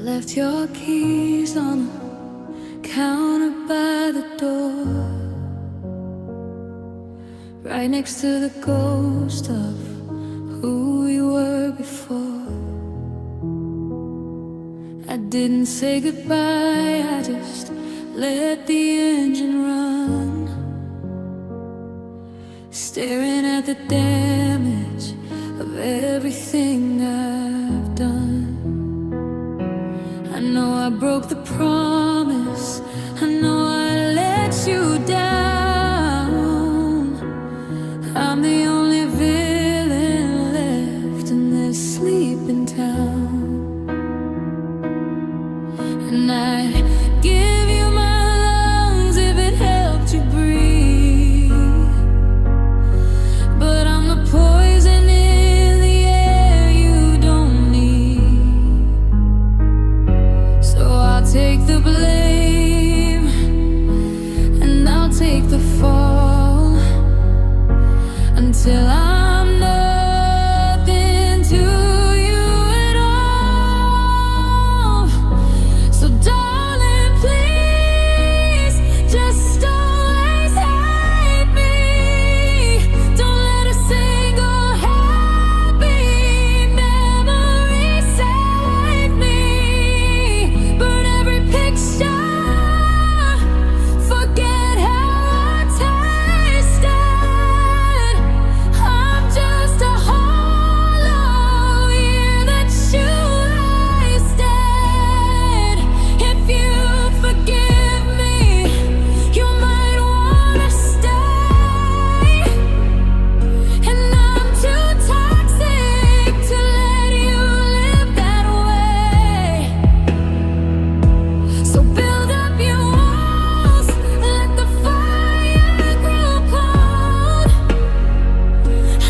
Left your keys on the counter by the door, right next to the ghost of who you were before. I didn't say goodbye, I just let the engine run, staring at the damage of everything I've done. I know I broke the promise, I know I let you down. I'm the only villain left in this sleeping town, and I'd give you my lungs if it helped you breathe, but I'm the poison in the air you don't need. So I'll take the blame and I'll take the fall until I'm nothing to you at all. So darling, please just always hate me. Don't let a single happy memory save me. Burn every picture, forget how I tasted. I'm just a hollow year that you wasted. If you forgive me, you might wanna stay, and I'm too toxic to let you live that way. So build up your walls, let the fire grow cold.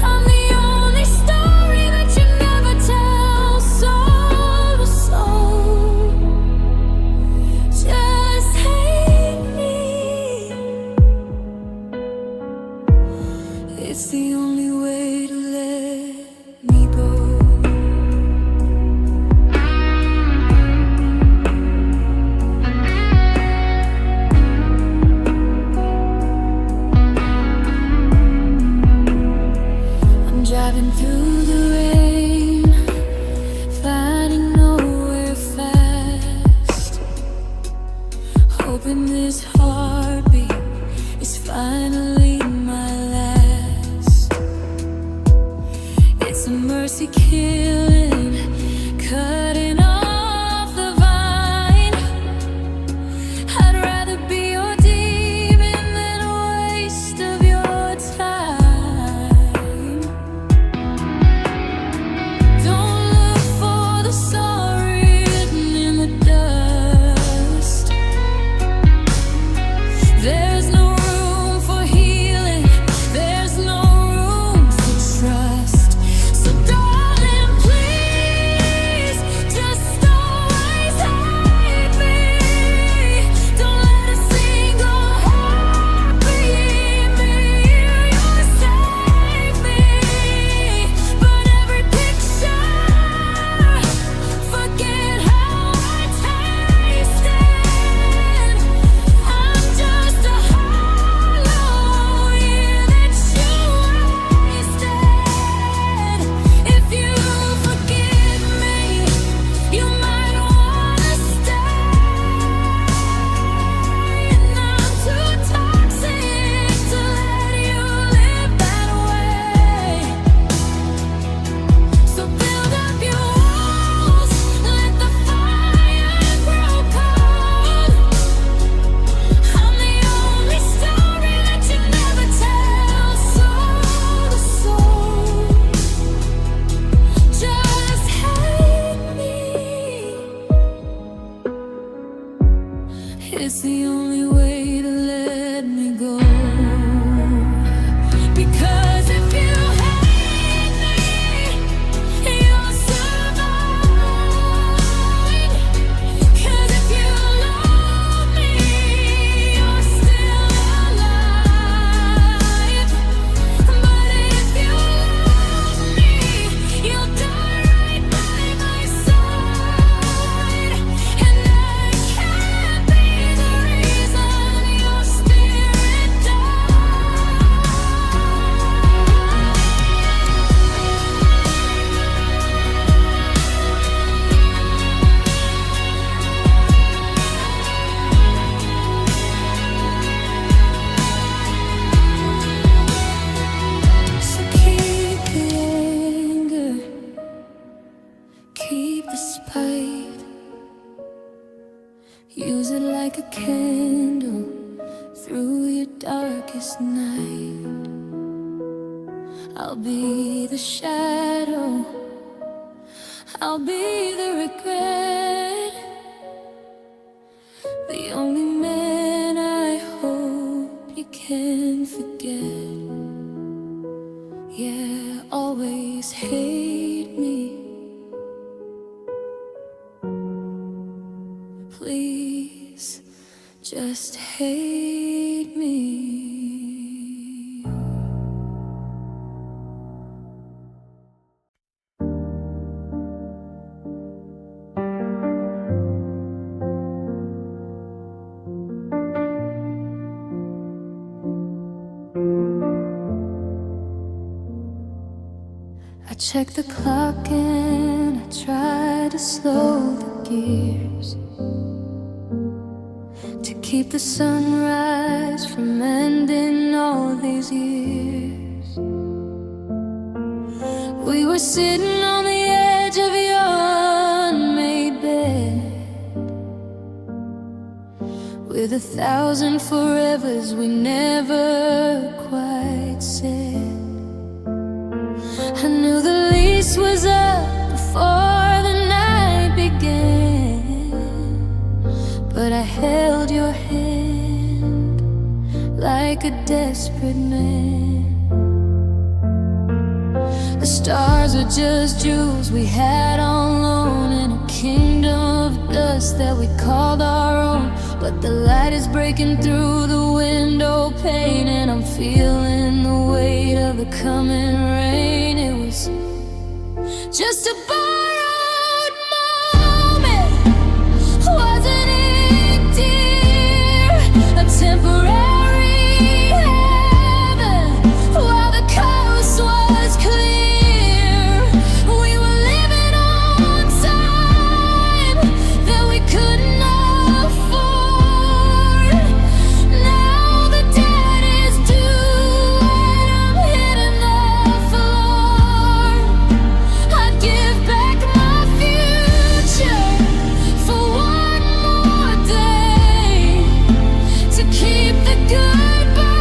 I'm the only story that you never tell, soul to soul. Just hate me. It's the only way to let me go. I'm driving through the rain, finding nowhere fast, hoping this heartbeat is finally my last. It's a mercy killing, cutting off the vine. I'd rather be your demon than a waste of your time. Don't look for the sorry written in the dust. There's no room for healing, there's no room for trust. So darling, please just always hate me. Don't let a single happy memory save me. Burn every picture, forget how I tasted. I'm just a hollow year that you wasted. If you forgive me, you might wanna stay, and I'm too toxic to let you live that way. So build up your walls, let the fire grow cold. I'm the only story that you never tell, soul to soul. Just hate me. It's the only way to let me go. Because if you hate me, you'll survive. 'Cause if you love me, you're still alive. But if you love me, you'll die right by my side. Use it like a candle through your darkest night. I'll be the shadow, I'll be the regret, the only man I hope you can forget. Yeah, always hate me. Please, just hate me. I check the clock and I try to slow the gears, to keep the sunrise from ending all these years. We were sitting on the edge of your unmade bed, with 1,000 forevers we never quite said. I knew the lease was up before the night began, but I held your hand like a desperate man. The stars were just jewels we had on loan in a kingdom of dust that we called our own. But the light is breaking through the window pane, and I'm feeling the weight of the coming rain. It was just a borrowed moment, wasn't it, dear? A temporary heaven while the coast was clear. We were living on time that we couldn't afford. Now the debt is due and I'm hitting the floor. I'd give back my future for one more day, to keep the goodbye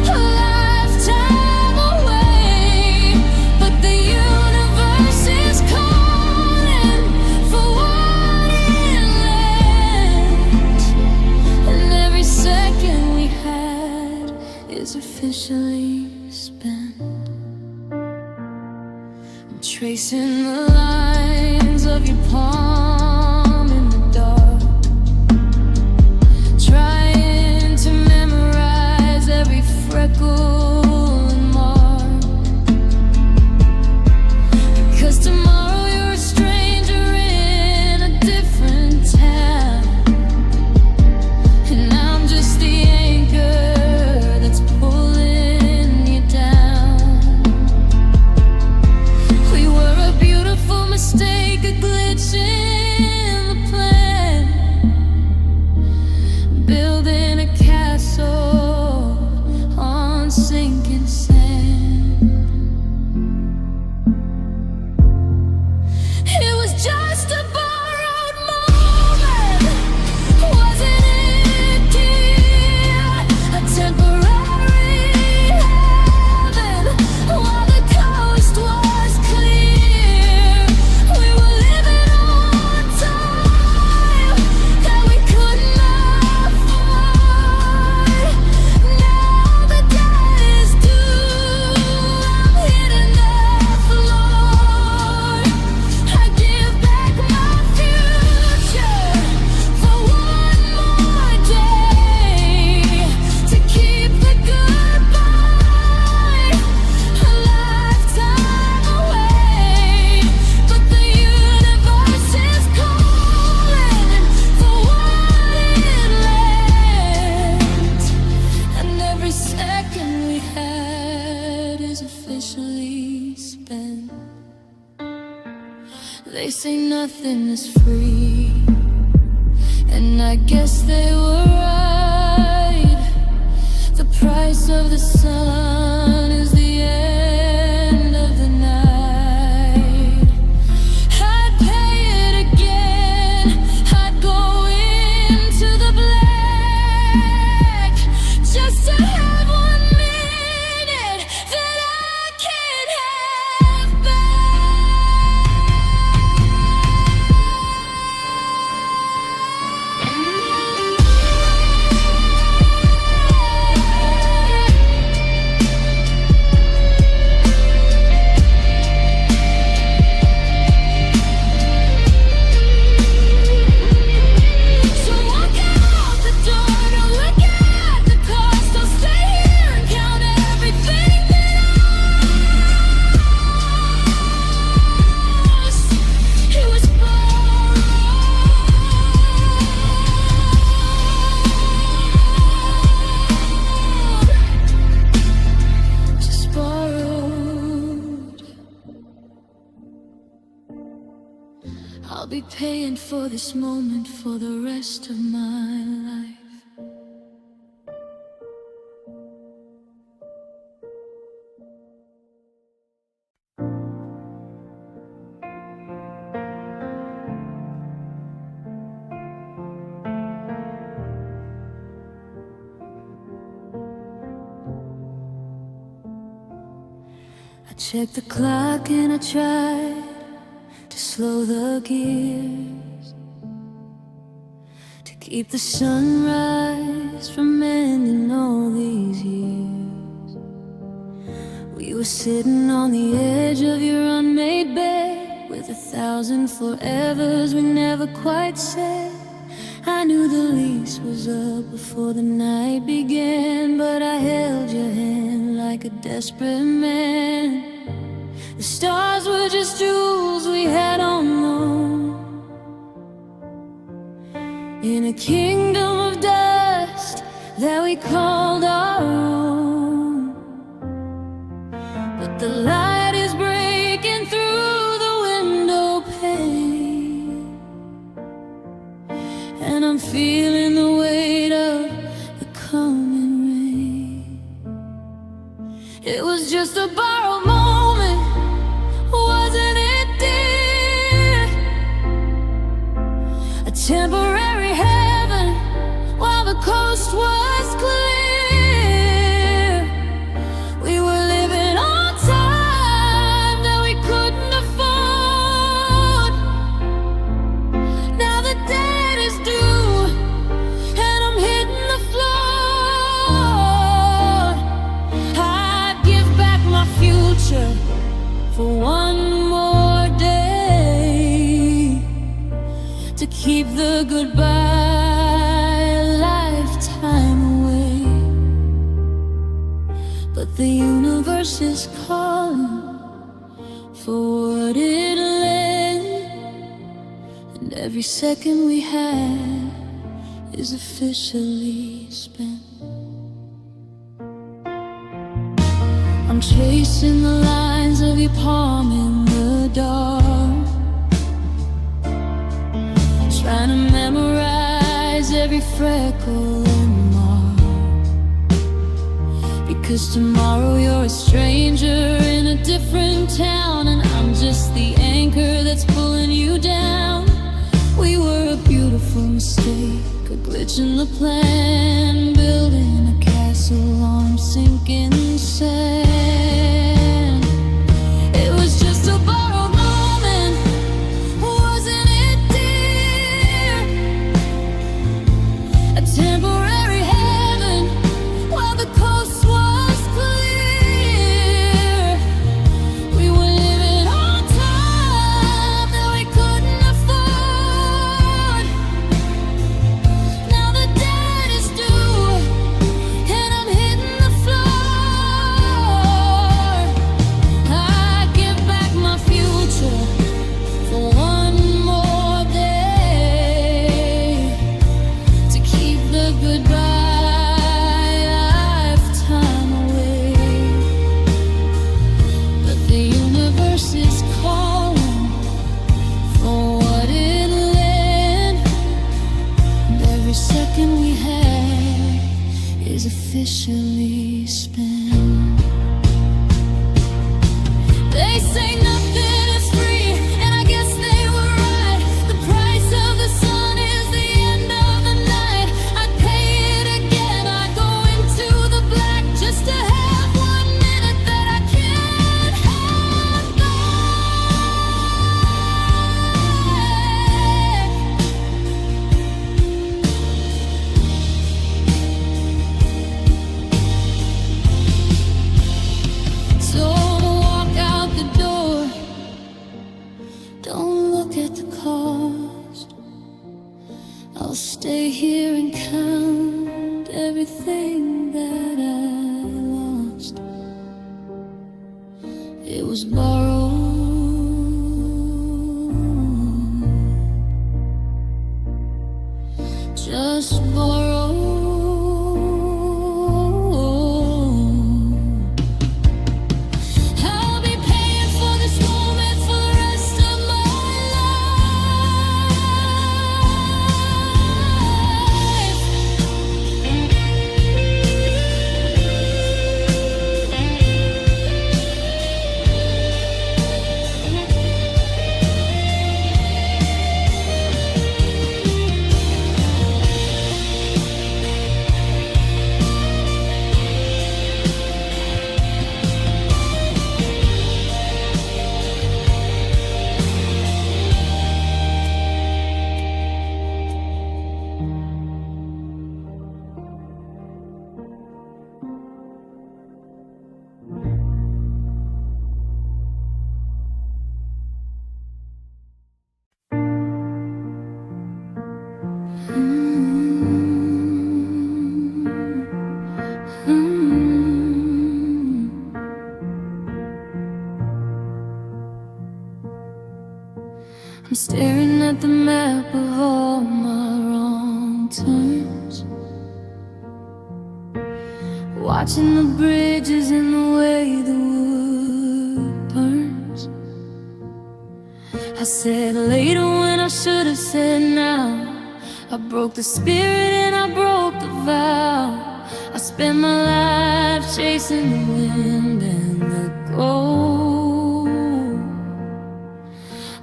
a lifetime away. But the universe is calling for what it lent, and every second we had is officially spent. Tracing the lines of your palm in the dark, trying to memorize every freckle and mark. Because tomorrow you're a stranger in a different town, and I'm just the anchor that's pulling you down. We were a beautiful mistake, a glitch in the plan, building a castle on sinking sand. It was just a borrowed moment, wasn't it, dear? A temporary heaven while the coast was clear. We were living on time that we couldn't afford. Now the debt is due, I'm hitting the floor. I give back my future for one more day, to keep the goodbye a lifetime away. But the universe is calling for what it lent, and every second we had is officially spent. They say nothing is free, and I guess they were right. The price of the sun is the end of the night. I'd pay it again, I'd go paying for this moment for the rest of my life. I checked the clock and I tried to slow the gears, to keep the sunrise from ending all these years. We were sitting on the edge of your unmade bed with 1,000 forevers we never quite said. I knew the lease was up before the night began, but I held your hand like a desperate man. The stars were just jewels we had on loan in a kingdom of dust that we called our own. But the light is breaking through the window pane, and I'm feeling the weight of the coming rain. It was just a borrowed moment, wasn't it, dear? A temporary heaven while the coast was clear. We were living on time that we couldn't afford. Now the debt is due and I'm hitting the floor. I'd give back my future for one more day, to keep the goodbye a lifetime away. But the universe is calling for what it'll end, and every second we have is officially spent. I'm chasing the lines of your palm in the dark, trying to memorize every freckle and mark. Because tomorrow you're a stranger in a different town, and I'm just the anchor that's pulling you down. We were a beautiful mistake, a glitch in the plan, building a castle on sinking sand. It was just a borrowed moment, wasn't it, dear? A temporary heaven while the coast was clear. We were living on time that we couldn't afford. Now the debt is due and I'm hitting the floor. I'd give back my future for one more day, to keep the goodbye lifetime away. But the universe is calling for what it'll end, and every second we have is officially spent. They say nothing is free, and I guess they were right. The price of the sun is the end of the night. I'd pay it again, I'd go into the black just to have 1 minute that I can't have back. So walk out the door, don't look at the cost. I'll stay here and count everything that I lost. It was borrowed, just borrowed. I'll be paying for this moment for the rest of my life. watching the bridges and the way the wood burns. I said later when I should have said now. I broke the spirit and I broke the vow. I spent my life chasing the wind and the gold,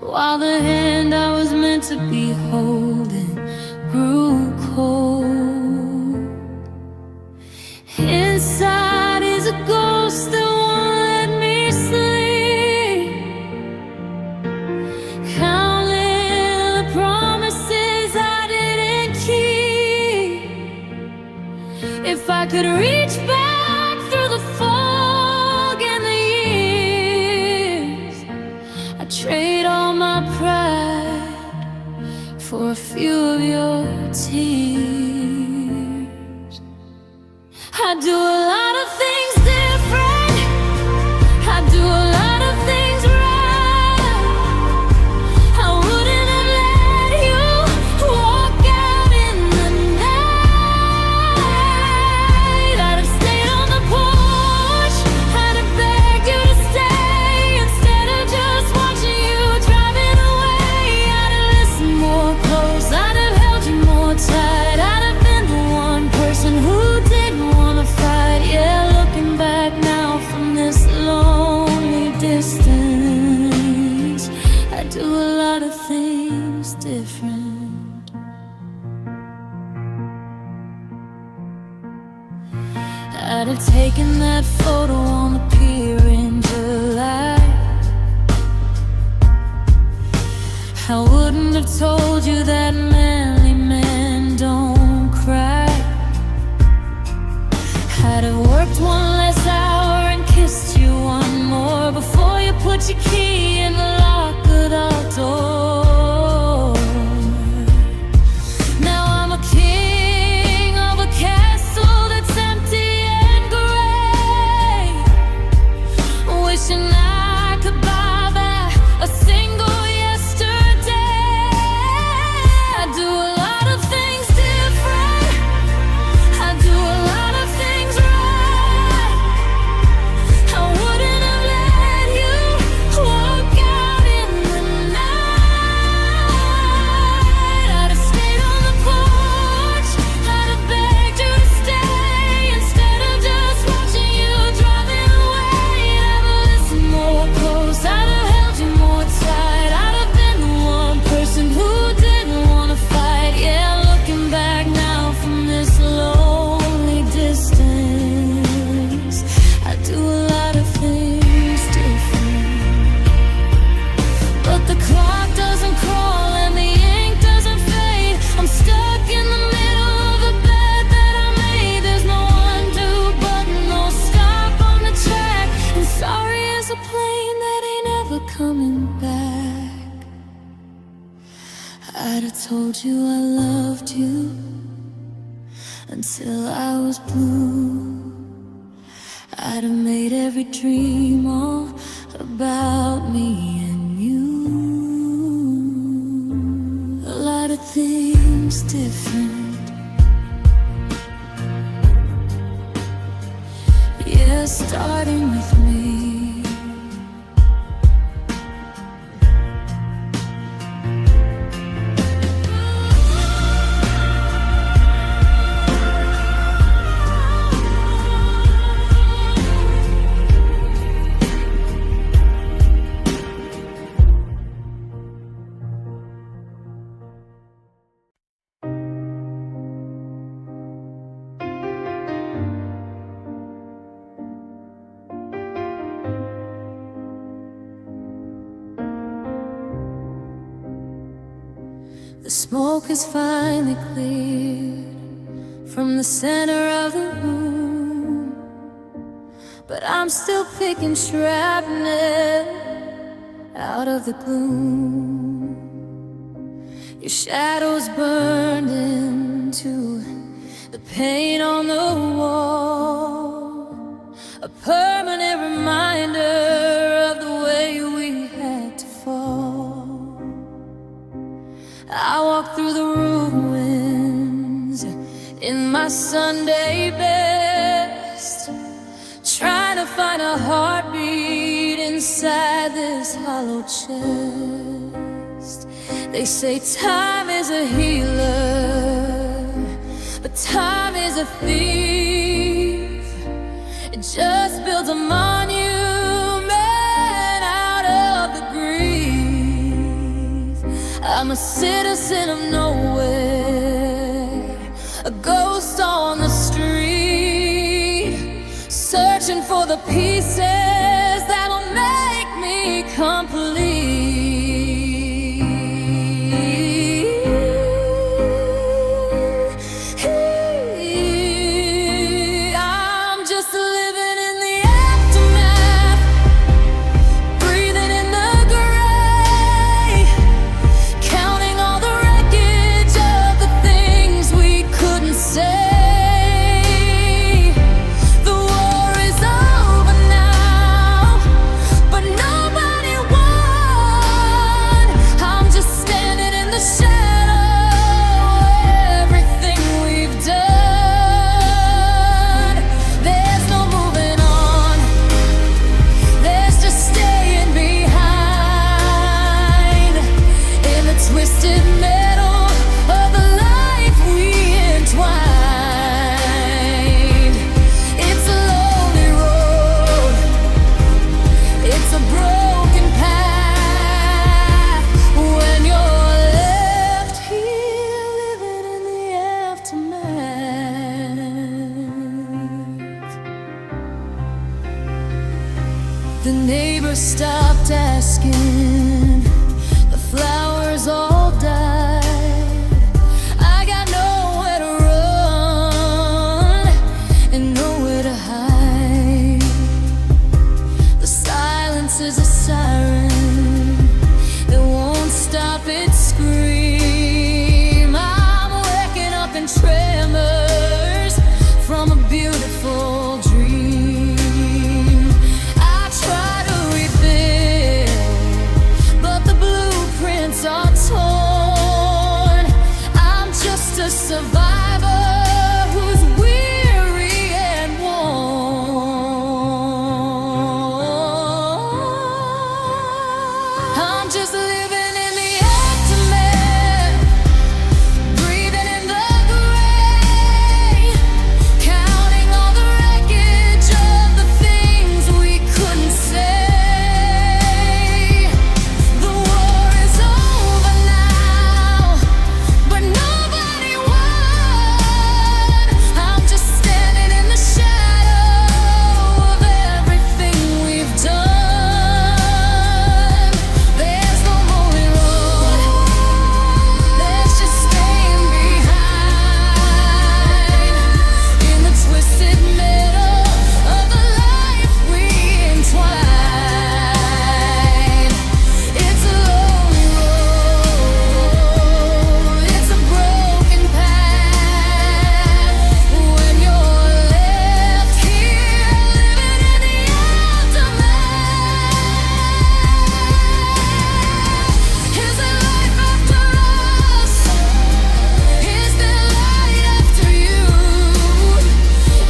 while the hand I was meant to be holding grew cold. Inside is a ghost that won't let me sleep, counting the promises I didn't keep. If I could reach back through the fog and the years, I'd trade all my pride for a few of your tears. I do a lot of things different. I do a lot of things right. I wouldn't have let you walk out in the night. I'd have stayed on the porch. I'd have begged you to stay instead of just watching you driving away. I'd have listened more close. I'd have held you more tight. I'd have been the one person who didn't wanna fight. Yeah, looking back now from this lonely distance, I do a lot of things different. I'd have taken that photo on the pier in July. I wouldn't have told you that manly men don't cry. I'd have worked one less hour and kissed you one more before you put your key in the lock of the door. Now I'm a king of a castle that's empty and gray, wishing I could buy back a single yesterday. I do a lot of things different. I do a lot of things right. I wouldn't have let you walk out in the night. I'd have stayed on the porch. I'd have begged you to stay instead of just watching you driving away. I'd have listened more close. I'd have held you more tight. I'd have been the one person who didn't wanna fight. Yeah, looking back now from this lonely distance, I do a lot of things different. But the clock doesn't crawl and the ink doesn't fade. I'm stuck in the middle of a bed that I made. There's no undo button, no stop on the track. And sorry is a plane that ain't ever coming back. I'd have told you I loved you until I was blue. I'd have made every dream all about me and you. A lot of things different. Yeah, starting with me. The smoke has finally cleared from the center of the room, but I'm still picking shrapnel out of the gloom. Your shadows burned into the paint on the wall, a permanent reminder of the way we had to fall. I walk through the ruins in my Sunday best, find a heartbeat inside this hollow chest. They say time is a healer, but time is a thief. It just builds a monument out of the grief. I'm a citizen of nowhere, a ghost on the street, searching for the pieces that'll make me complete. I'm just living in the aftermath, breathing in the gray, counting all the wreckage of the things we couldn't say. Twisted metal of the life we entwined. It's a lonely road, it's a broken path when you're left here living in the aftermath. The neighbors stopped asking, the flowers all died. I got nowhere to run and nowhere to hide. The silence is a siren that won't stop its scream. I'm waking up in tremors from a beautiful dream. I try to rebuild, but the blueprints are torn. I'm just a survivor who's weary and worn. I'm just living in the aftermath, breathing in the gray, counting all the wreckage of the things we couldn't say. The war is over now, but nobody won. I'm just standing in the shadow of everything we've done. There's no moving road, there's just staying behind in the twisted middle of the life we entwined. It's a lonely road, it's a broken path when you're left here living in the aftermath. Is there life after us? Is there light after you?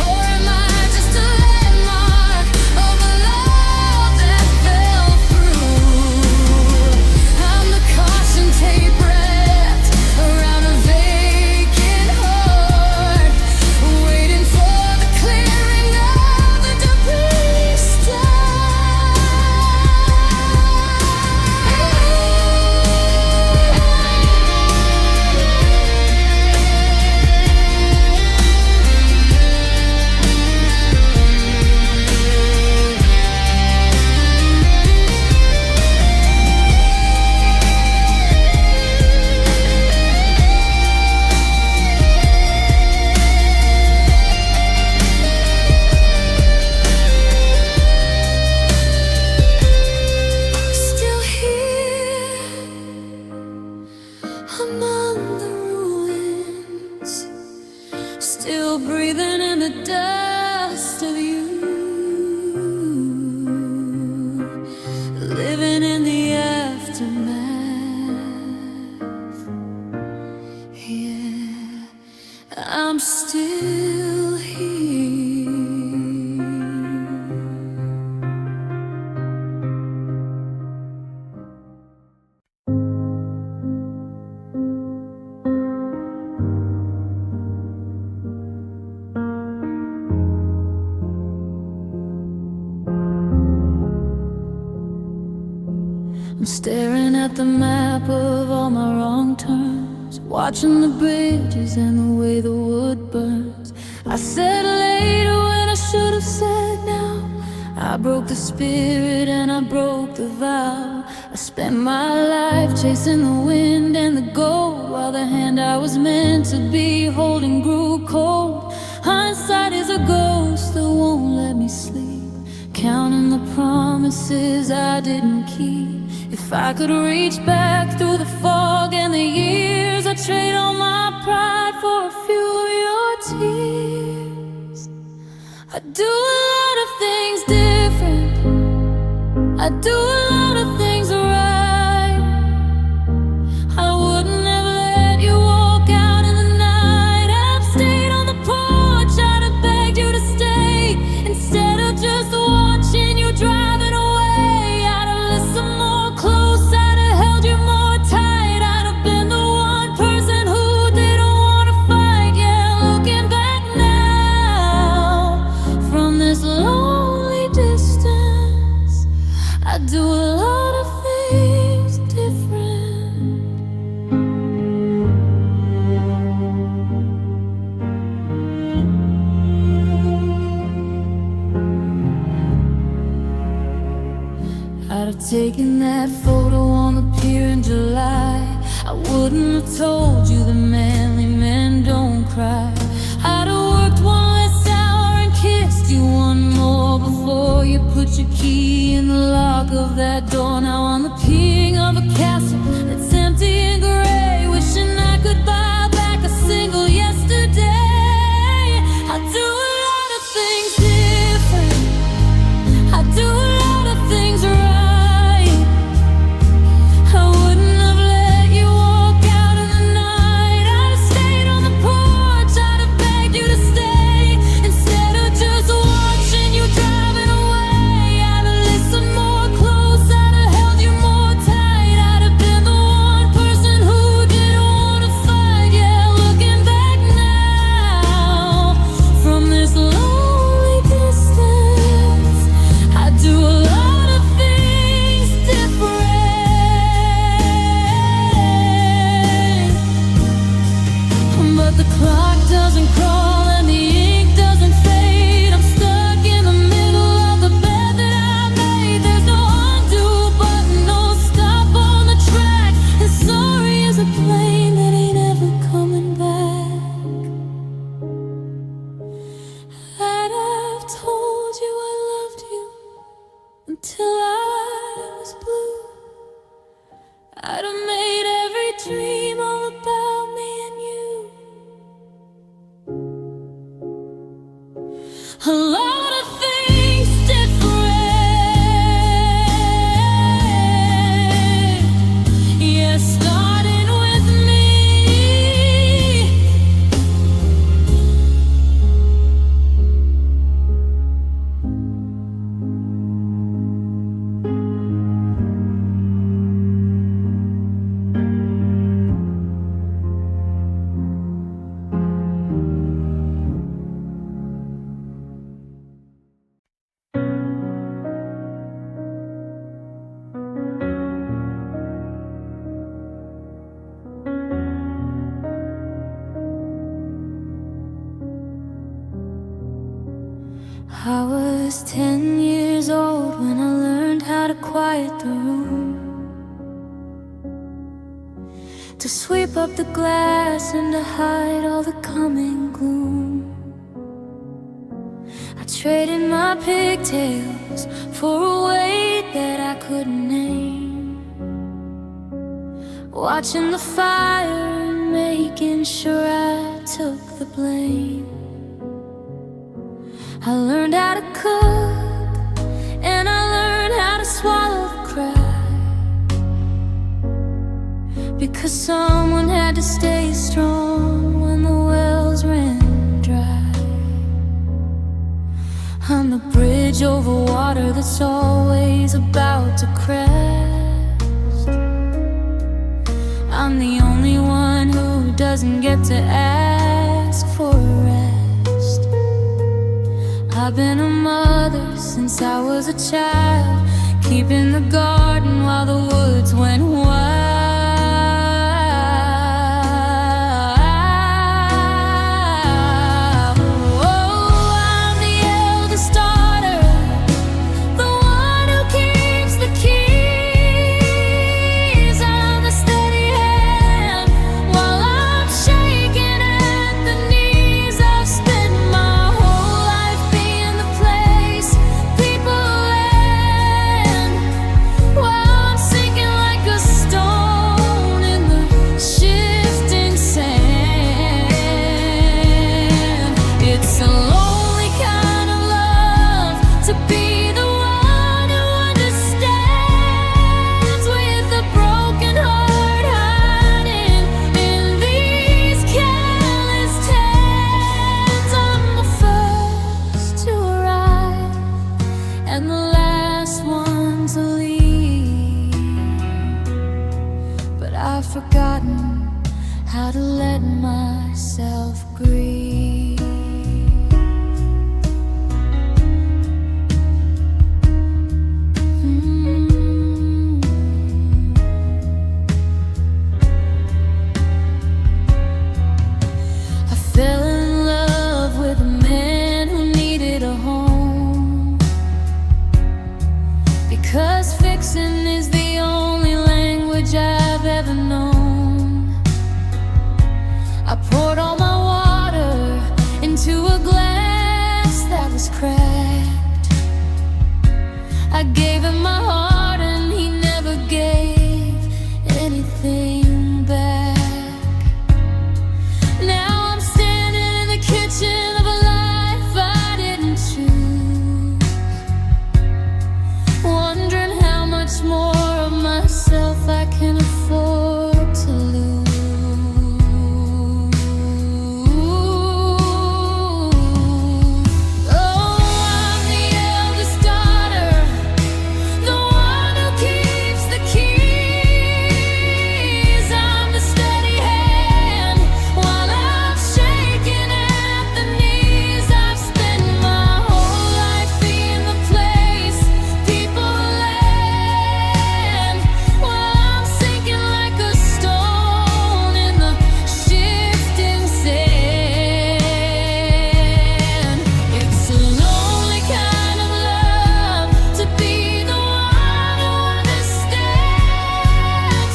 Or am I just a landmark of a love that fell through? I'm the caution tape wrapped around a vacant heart, waiting for the clearing of the debris still here among the ruins, still breathing in the dust of you, living in the aftermath. Yeah, I'm still here. I'm staring at the map of all my wrong turns, watching the bridges and the way the wood burns. I said later when I should have said now. I broke the spirit and I broke the vow. I spent my life chasing the wind and the gold, while the hand I was meant to be holding grew cold. Hindsight is a ghost that won't let me sleep, counting the promises I didn't keep. If I could reach back through the fog and the years, I'd trade all my pride for a few of your tears. I do a lot of things different, I do a lot of things right. I wouldn't have let you walk out in the night. I've stayed on the porch, I'd have begged you to stay, instead of just watching you driving away. I'd have listened more close, I'd have held you more tight. I'd have been the one person who didn't want to fight. Yeah, looking back now from this lonely distance, I do a lot of things different. I'd have taken that photo on the pier in July. I wouldn't have told you that manly men don't cry. I'd have worked one less hour and kissed you one more before you put your key in the lock of that door. Now I'm the king of a castle that's empty and gray, wishing I could buy back a single yesterday. I do a lot of things different, I do a lot of things right. I wouldn't have let you walk out in the night. I'd have stayed on the porch, I'd have begged you to stay, instead of just watching you driving away. I'd have listened more close, I'd have held you more tight. I'd have been the one person who didn't want to fight. Yeah, looking back now from this lonely distance, I do a lot of things different. But the clock doesn't crawl and the ink doesn't fade. I'm stuck in the middle of the bed that I made. There's no undo button, no stop on the track, and sorry is a plane that ain't ever coming back. I'd have told you I loved you until I was blue. I'd have made every dream all about me and you. A lot of things different. Yeah, starting with me. I was 10 years old when I learned how to quiet the room, to sweep up the glass and to hide all the coming gloom. I traded my pigtails for a weight that I couldn't name, watching the fire and making sure I took the blame. I learned how to cook, and I learned how to swallow the cry, because someone had to stay strong when the wells ran dry. I'm the bridge over water that's always about to crash. I'm the only one who doesn't get to ask for a rest. I've been a mother since I was a child, keeping the garden while the woods went wild. I've forgotten how to let myself grieve. I fell in love with a man who needed a home, because fixing is the only language I've ever known. I poured all my water into a glass that was cracked. I gave him my heart and he never gave anything back. Now I'm standing in the kitchen of a life I didn't choose, wondering how much more of myself I can afford to lose. Oh, I'm the eldest daughter, the one who keeps the keys. I'm the steady hand while I'm shaking at the knees. I've spent my whole life being the place people land, while I'm sinking like a stone in the shifting sand. It's a lonely kind of love to be the one who understands,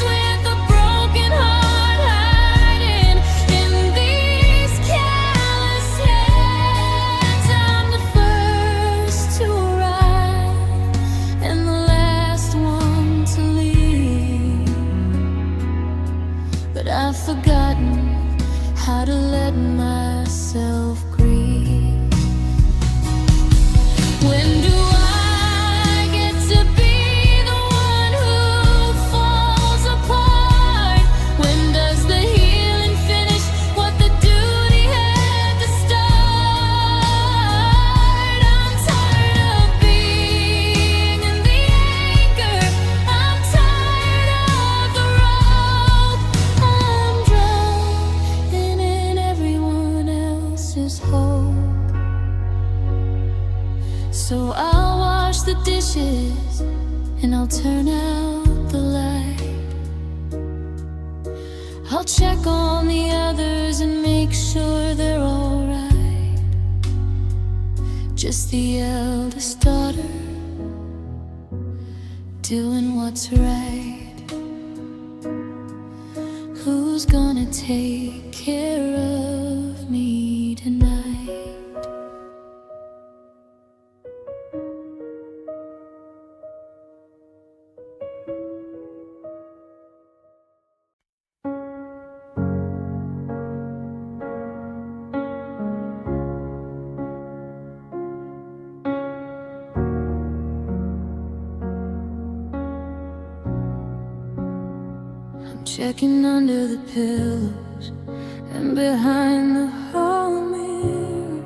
with a broken heart hiding in these callous hands. I'm the first to arrive and the last one to leave, but I've forgotten how to let myself grieve. When do I get to be the one who falls apart? When does the healing finish what the duty had to start? I'm tired of being in the anchor, I'm tired of the rope. I'm drowning in everyone else's hope. So I'll wash the dishes and I'll turn out the light. I'll check on the others and make sure they're alright. Just the eldest daughter, doing what's right. Who's gonna take care of me tonight? I'm checking under the pillows and behind the hall mirror,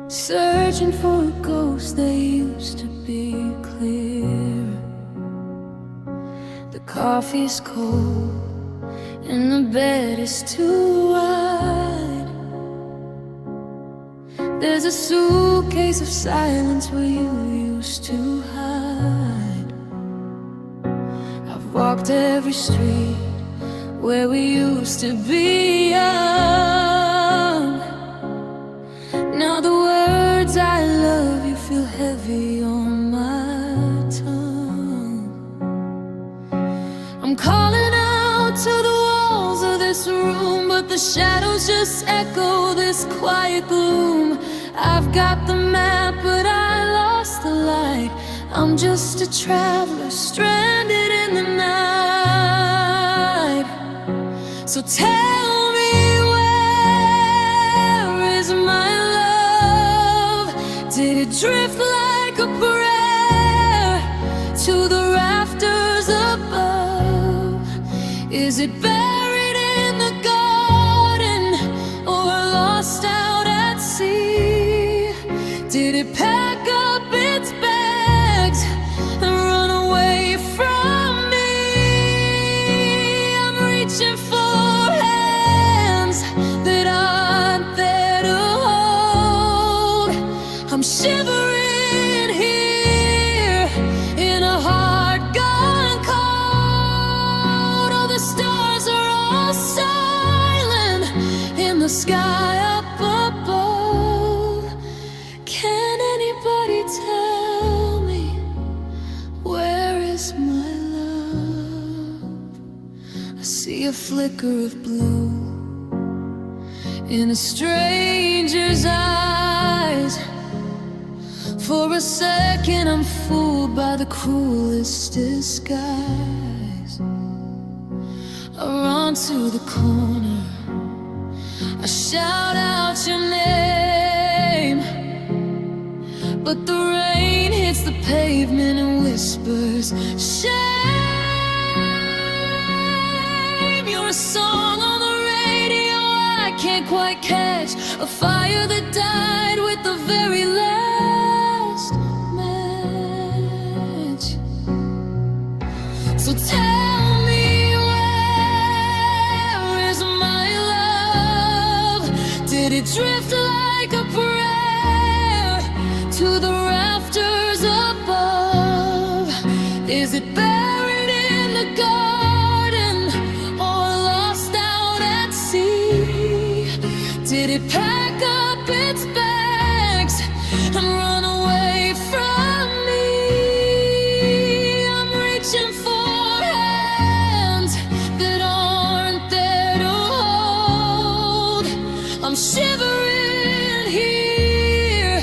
searching for a ghost that used to be clear. The coffee's cold and the bed is too wide. there's a suitcase of silence where you used to hide. I've walked every street where we used to be young. Now the words I love you feel heavy on my tongue. I'm calling out to the walls of this room, but the shadows just echo this quiet gloom. I've got the map, but I lost the light. I'm just a traveler stranded in the night. So tell me, where is my love? Did it drift like a prayer to the rafters above? Is it buried in the garden or lost out at sea? Did it pack up its bags and run away from me? I'm reaching for hands that aren't there to hold. I'm shivering here in a heart gone cold. Oh, the stars are all silent in the sky up above. Can anybody tell me, where is my love? I see a flicker of blue in a stranger's eyes. For a second I'm fooled by the cruelest disguise. I run to the corner, I shout out your name, but the rain hits the pavement and whispers shame. You're a song on the radio I can't quite catch, a fire that died with the very last match. So tell me, where is my love? Did it drift like a prayer to the rafters above? Is it buried in the garden or lost out at sea? Did it pack up its bags and run away from me? I'm reaching for hands that aren't there to hold. I'm shivering here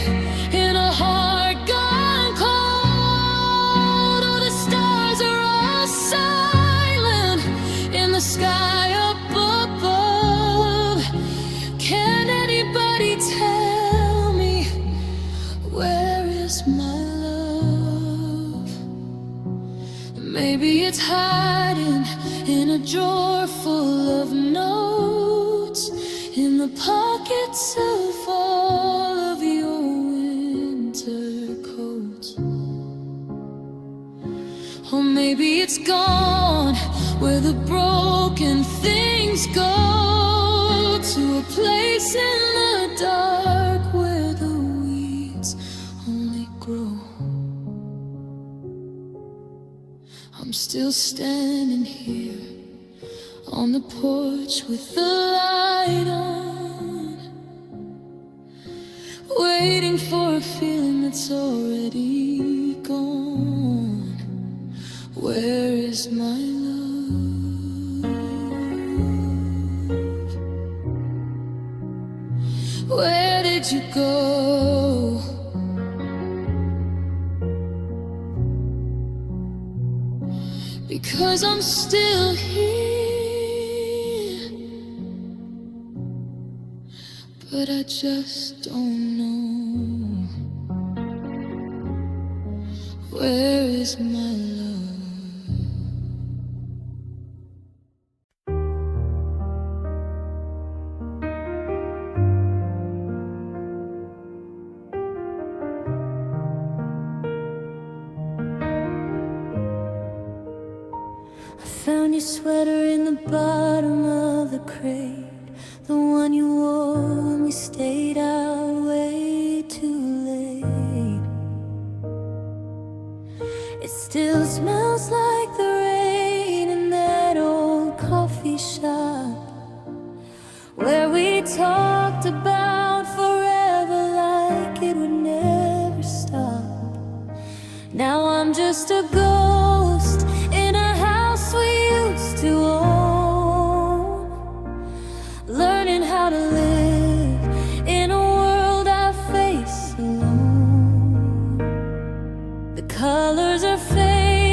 in a heart gone cold. Oh, the stars are all silent in the sky up above. Can anybody tell me, where is my love? Maybe it's hiding in a drawer full of notes, in the pockets of all of your winter coats. Or maybe it's gone where the broken things go, to a place in the dark where the weeds only grow. I'm still standing here on the porch with the light on, waiting for a feeling that's already gone. Where is my love? Where did you go? Because I'm still here, but I just don't know. Where is my love? I found your sweater in the bottom of the crate, the one you wore when we stayed out way still smells like the rain in that old coffee shop where we talked about forever like it would never stop. Now I'm just a ghost in a house we used to own, learning how to live in a world I face alone. The colors are fading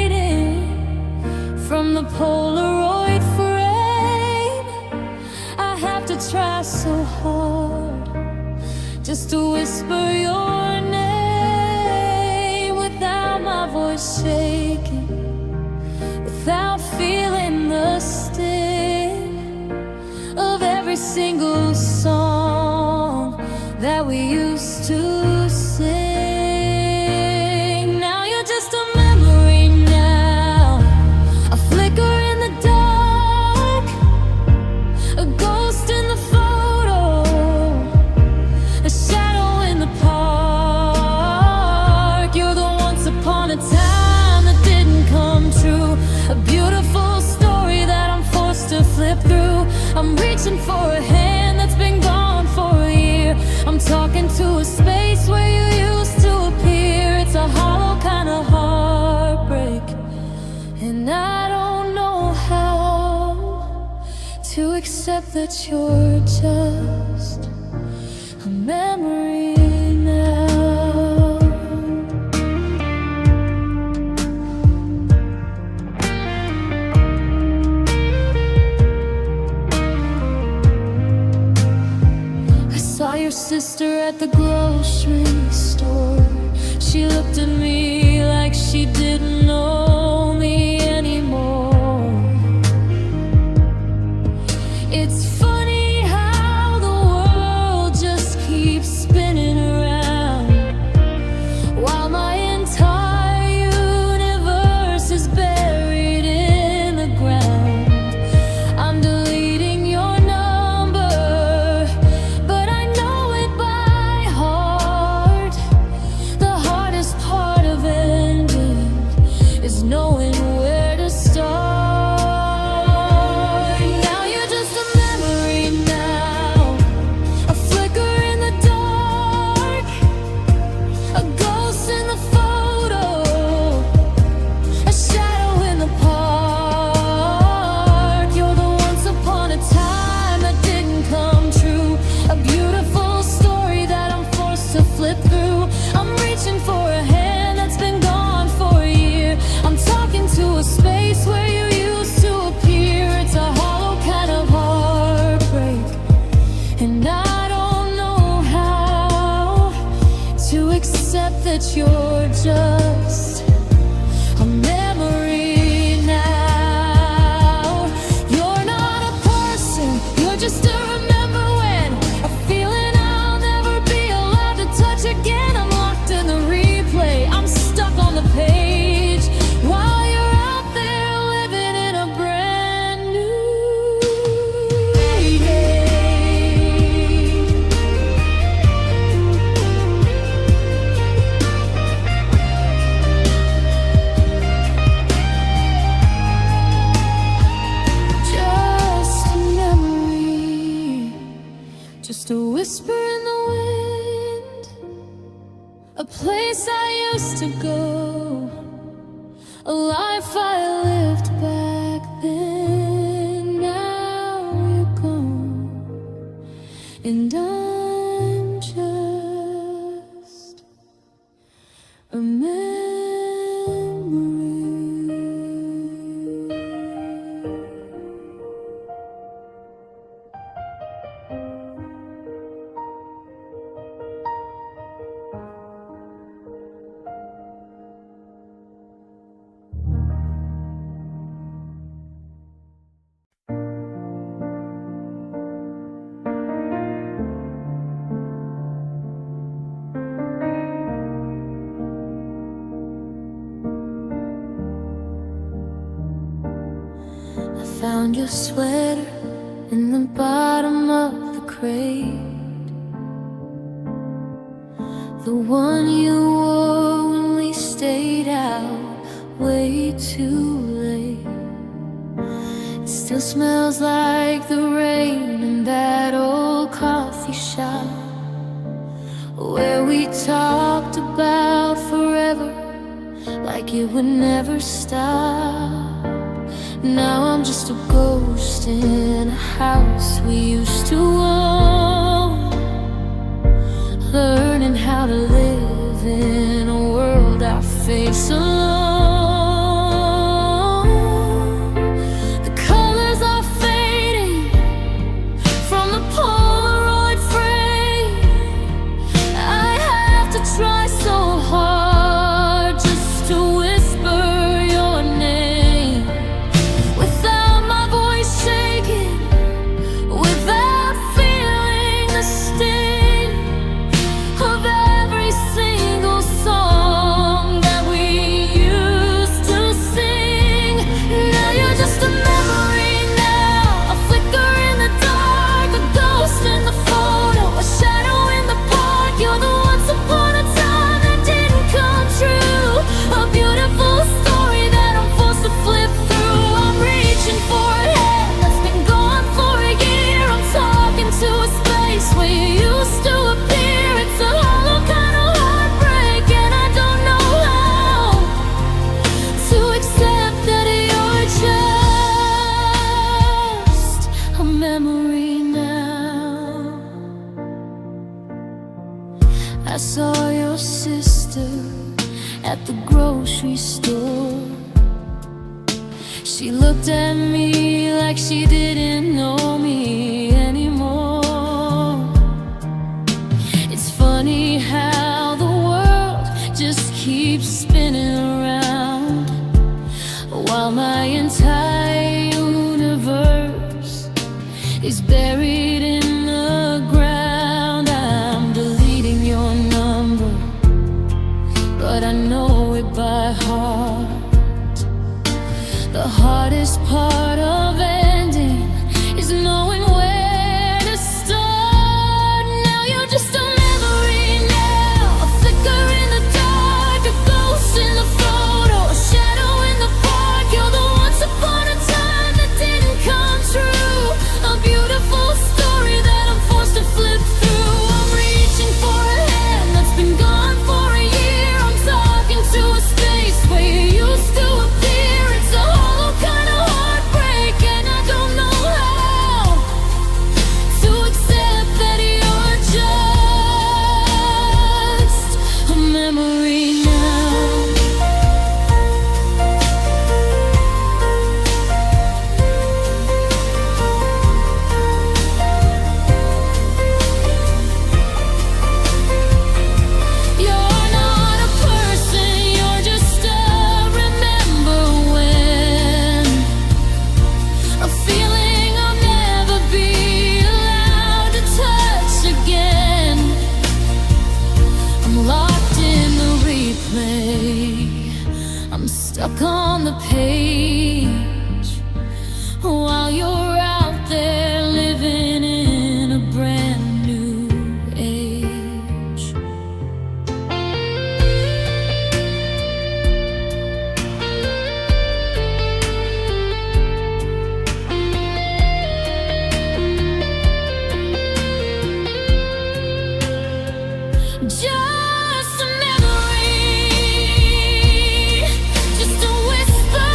from the Polaroid frame. I have to try so hard just to whisper your name without my voice shaking, without feeling the sting of every single song that we used to sing. Now you're just a memory now, a flicker in the dark, a ghost in the photo, a shadow in the park. You're the once upon a time that didn't come true, a beautiful story that I'm forced to flip through. I'm reaching for a hand that's been gone for a year. I'm talking to a space where you used to appear. It's a hollow kind of heartbreak, and I don't know how to accept that you're just a memory now. I saw your sister at the grocery store. She looked at me like she didn't know me anymore. It's funny how the world just keeps spinning around while my entire universe is buried in the ground. I'm deleting your number, but I know it by heart. The hardest part of ending is knowing where to start. Now you're just a memory now, a flicker in the dark, a ghost in the photo, a shadow in the park. You're the once upon a time that didn't come true, a beautiful story that I'm forced to flip through. I'm reaching for a hand that's been gone for a year. I'm talking to a space where you used to appear. It's a hollow kind of heartbreak, and I don't know how to accept that you're just a memory now. You're not a person, you're just a remember when, a feeling I'll never be allowed to touch again. I'm locked in the replay, I'm stuck on the page while you're out there living in a brand new day. Just a memory, just a whisper in the wind, a place I used to go, a life I lived back then. Now you're gone, and I'm just a memory. Found your sweater in the bottom of the crate, the one you wore when we stayed out way just like the rain in that old coffee shop where we talked about forever like it would never stop. Now I'm just a ghost in a house we used to own, learning how to live in a world I face alone. The colors are fading from the Polaroid frame. I have to try so hard just to whisper your name without my voice shaking, without feeling the sting of every single song that we used to sing. Now you're just a memory now, a flicker in the dark, a ghost in the photo, a shadow in the park. You're the once upon a time that didn't come true, a beautiful story that I'm forced to flip through. I'm reaching for a hand that's been gone for a year. I'm talking to a space where you used to appear. It's a hollow kind of heartbreak, and I don't know how to accept that you're just a memory now. I saw your sister at the grocery store. She looked at me like she didn't know me anymore. It's funny how the world just keeps spinning around while my entire universe is buried in the ground. I'm deleting your number, but I know it by heart. The hardest part of ending is knowing where to start. Now you're just a memory now, a flicker in the dark, a ghost in the photo, a shadow in the park. You're the once upon a time that didn't come true, a beautiful story that I'm forced to flip through. I'm reaching for a hand that's been gone for a year. I'm talking to a space where you used to appear. It's a hollow kind of heartbreak, and I don't know how to accept that you're just a memory now. You're not a person, you're just a remember when, a feeling I'll never be allowed to touch again. I'm locked in the replay, I'm stuck on the page while you're out there living in a brand new age. Just a memory, just a whisper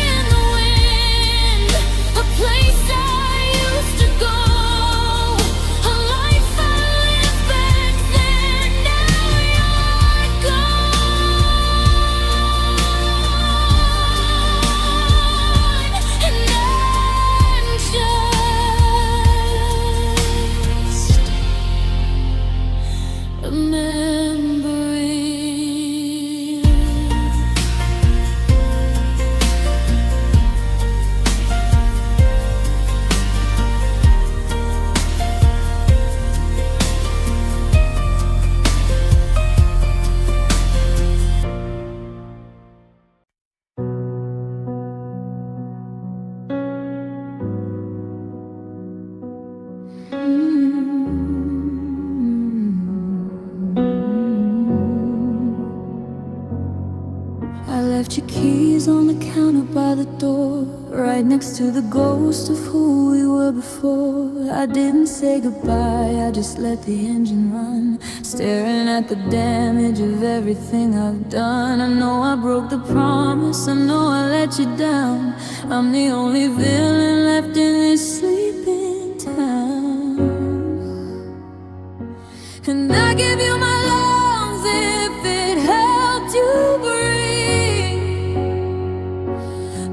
in the wind, a place I used to go, a life I lived back then. Now you're gone, and I'm just remembering. I left your keys on the counter by the door. right next to the ghost of who we were before. I didn't say goodbye, I just let the engine run, staring at the damage of everything I've done. I know I broke the promise, I know I let you down. I'm the only villain left in this sleeping town, and I give you my lungs if it helped you breathe,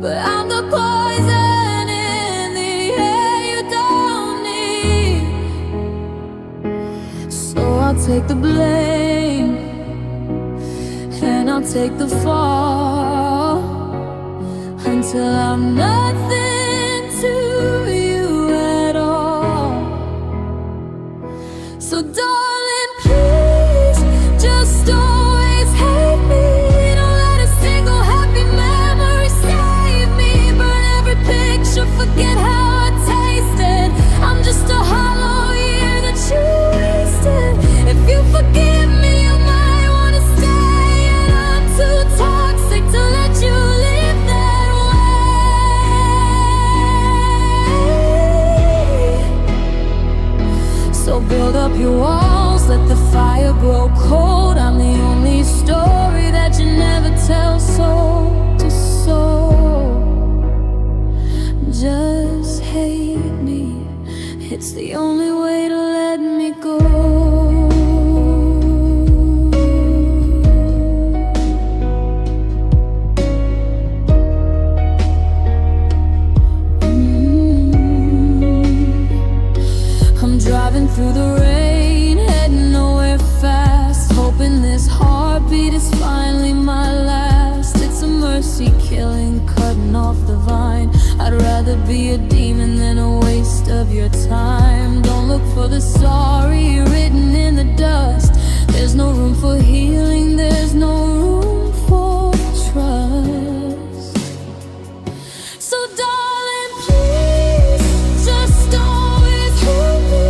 but I'm the poison in the air you don't need. So I'll take the blame, and I'll take the fall, until I'm nothing to you at all. So darling, please, just always hate me. Don't let a single happy memory save me. Burn every picture, forget how I tasted. I'm just a hollow year that you wasted. If you forgive me, you might wanna stay, and I'm too toxic to let you live that way. So build up your walls, let the fire grow cold. I'm the only story that you never tell, soul to soul. Just hate me, it's the only way to let me go. I'm driving through the rain, heading nowhere fast, hoping this heartbeat is finally my last. It's a mercy killing, cutting off the vine. I'd rather be a demon than a waste of your time. Don't look for the sorry written in the dust. There's no room for healing, there's no room for trust. So darling, please, just always hold me.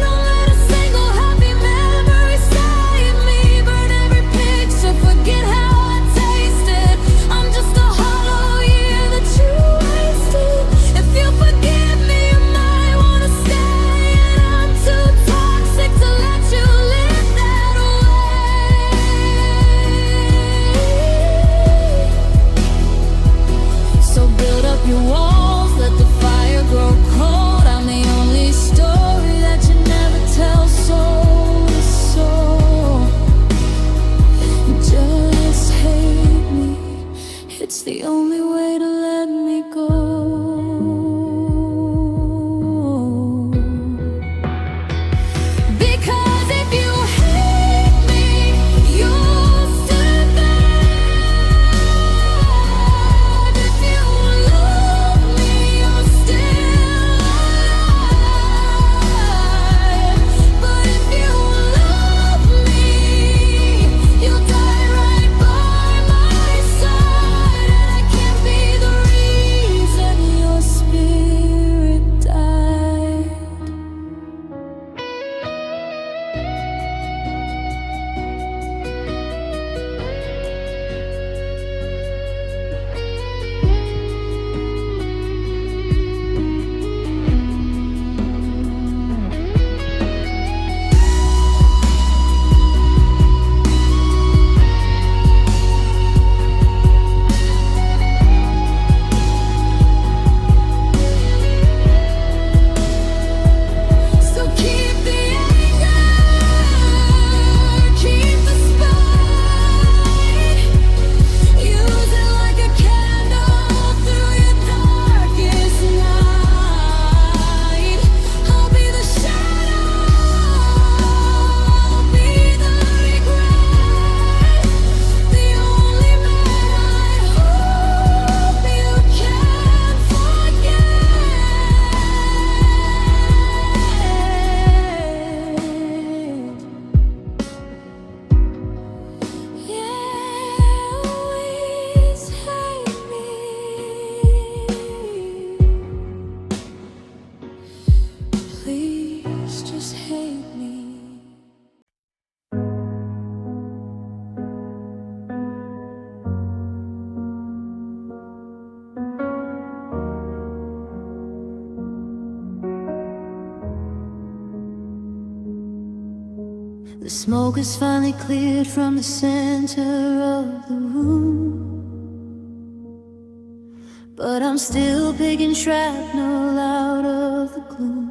Don't let a single happy memory save me. Burn every picture, forget how I tasted. I'm just a hollow year that you wasted. If you forgive The smoke is finally cleared from the center of the room, but I'm still picking shrapnel out of the gloom.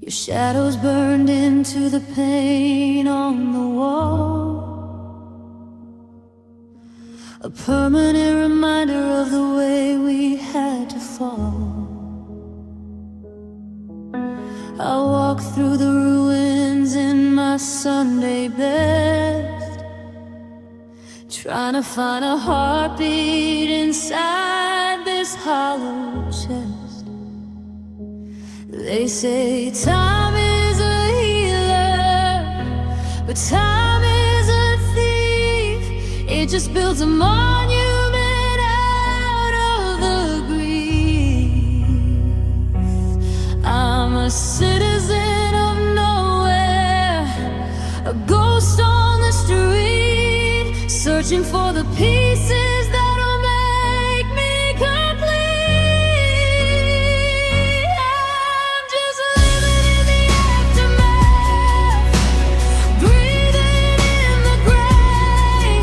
Your shadows burned into the paint on the wall, a permanent reminder of the way we had to fall. I walk through the ruins in my Sunday best, trying to find a heartbeat inside this hollow chest. They say time is a healer, but time is a thief. It just builds a monument out of the grief. I'm a citizen of nowhere, a ghost on the street, searching for the pieces that'll make me complete. I'm just living in the aftermath, breathing in the gray,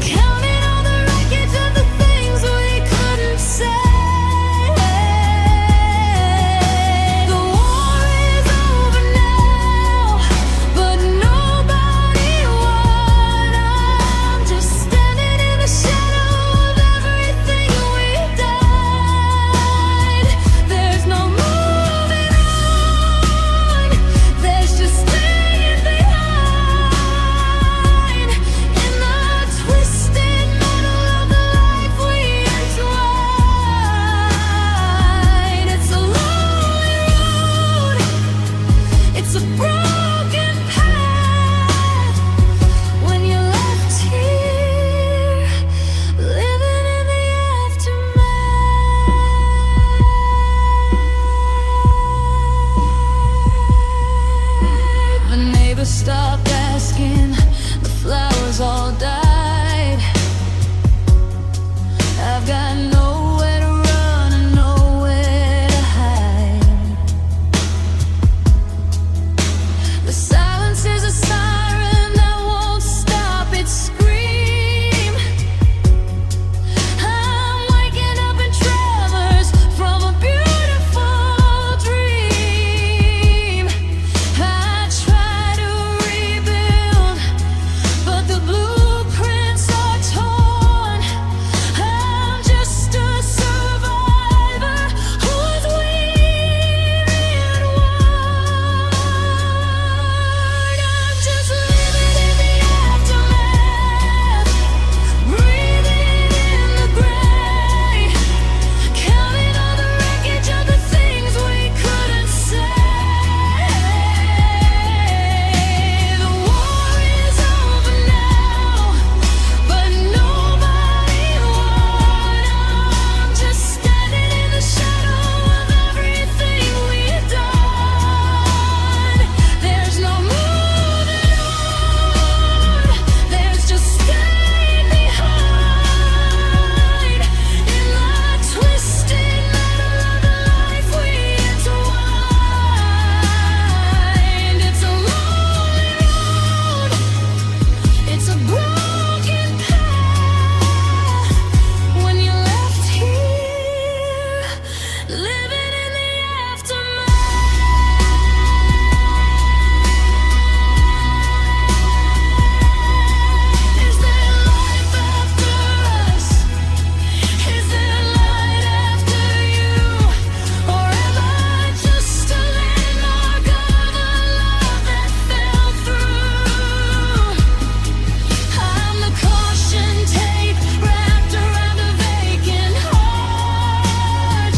counting all the wreckage of the things we couldn't say. The war is over now, but nobody won. I'm just standing in the shadow of everything we died. There's no moving on, there's just staying behind in the twisted metal of the life we entwined. It's a lonely road, it's a broken path. When you're left here, living in the aftermath. The neighbors stopped asking, the flowers all died. I've got nowhere to run and nowhere to hide. The silence is a siren that won't stop its scream. I'm waking up in tremors from a beautiful dream. I try to rebuild, but the blueprints are torn. I'm just a survivor who's weary and worn. I'm just living in the aftermath, breathing in the gray, counting all the wreckage of the things we couldn't say. The war is over now, but nobody won. I'm just standing in the shadow of everything we've done. There's no moving on, there's just staying behind in the twisted metal of the life we entwined. It's a lonely road, it's a broken path. When you're left here, living in the aftermath. Is there life after us? Is there light after you? Or am I just a landmark of a love that fell through? I'm the caution tape wrapped around a vacant heart.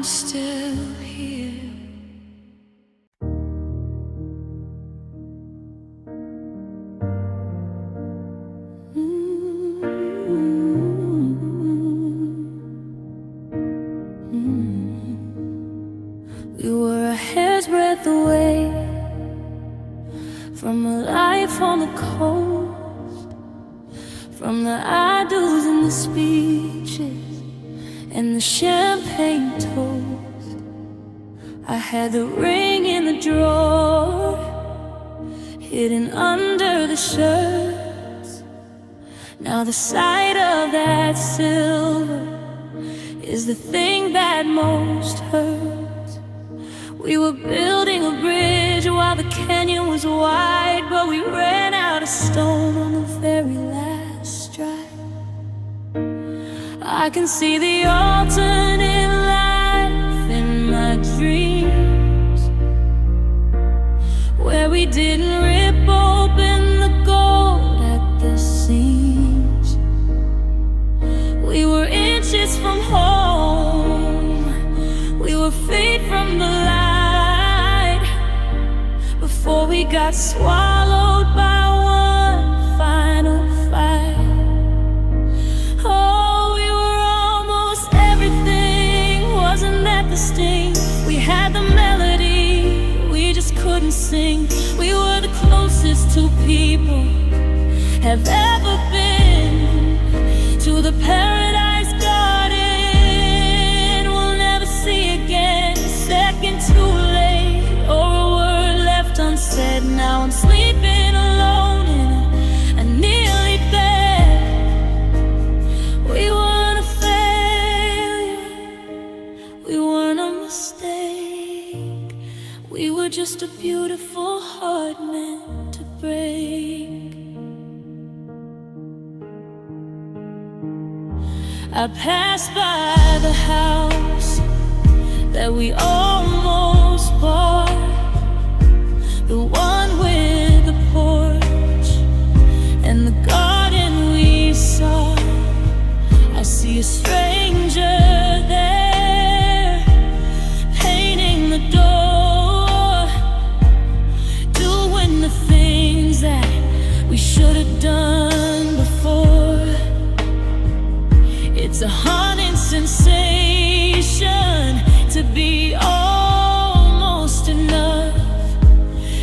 still here. We were a hair's breadth away from a life on the coast, from the I-do's and the speeches and the champagne toast. I had the ring in the drawer, hidden under the shirts. Now the sight of that silver is the thing that most hurts. We were building a bridge while the canyon was wide, but we ran out of stone on the very last stride. I can see the alternate life in my dreams, where we didn't rip open the gold at the seams. We were inches from home, we were feet from the light, before we got swallowed by one final fight. Oh, we were almost everything, wasn't that the sting? We had the melody, we just couldn't sing. We were the closest two people have ever been to the paradise garden we'll never see again. A second too late, or a word left unsaid. Now I'm sleeping alone in a nearly bed. We weren't a failure, we weren't a mistake. We were just a beautiful heart meant to break. I passed by the house that we almost bought, the one with the porch and the garden we saw. I see a stranger there, painting the door, doing the things that we should have done before. It's a haunting sensation to be almost enough,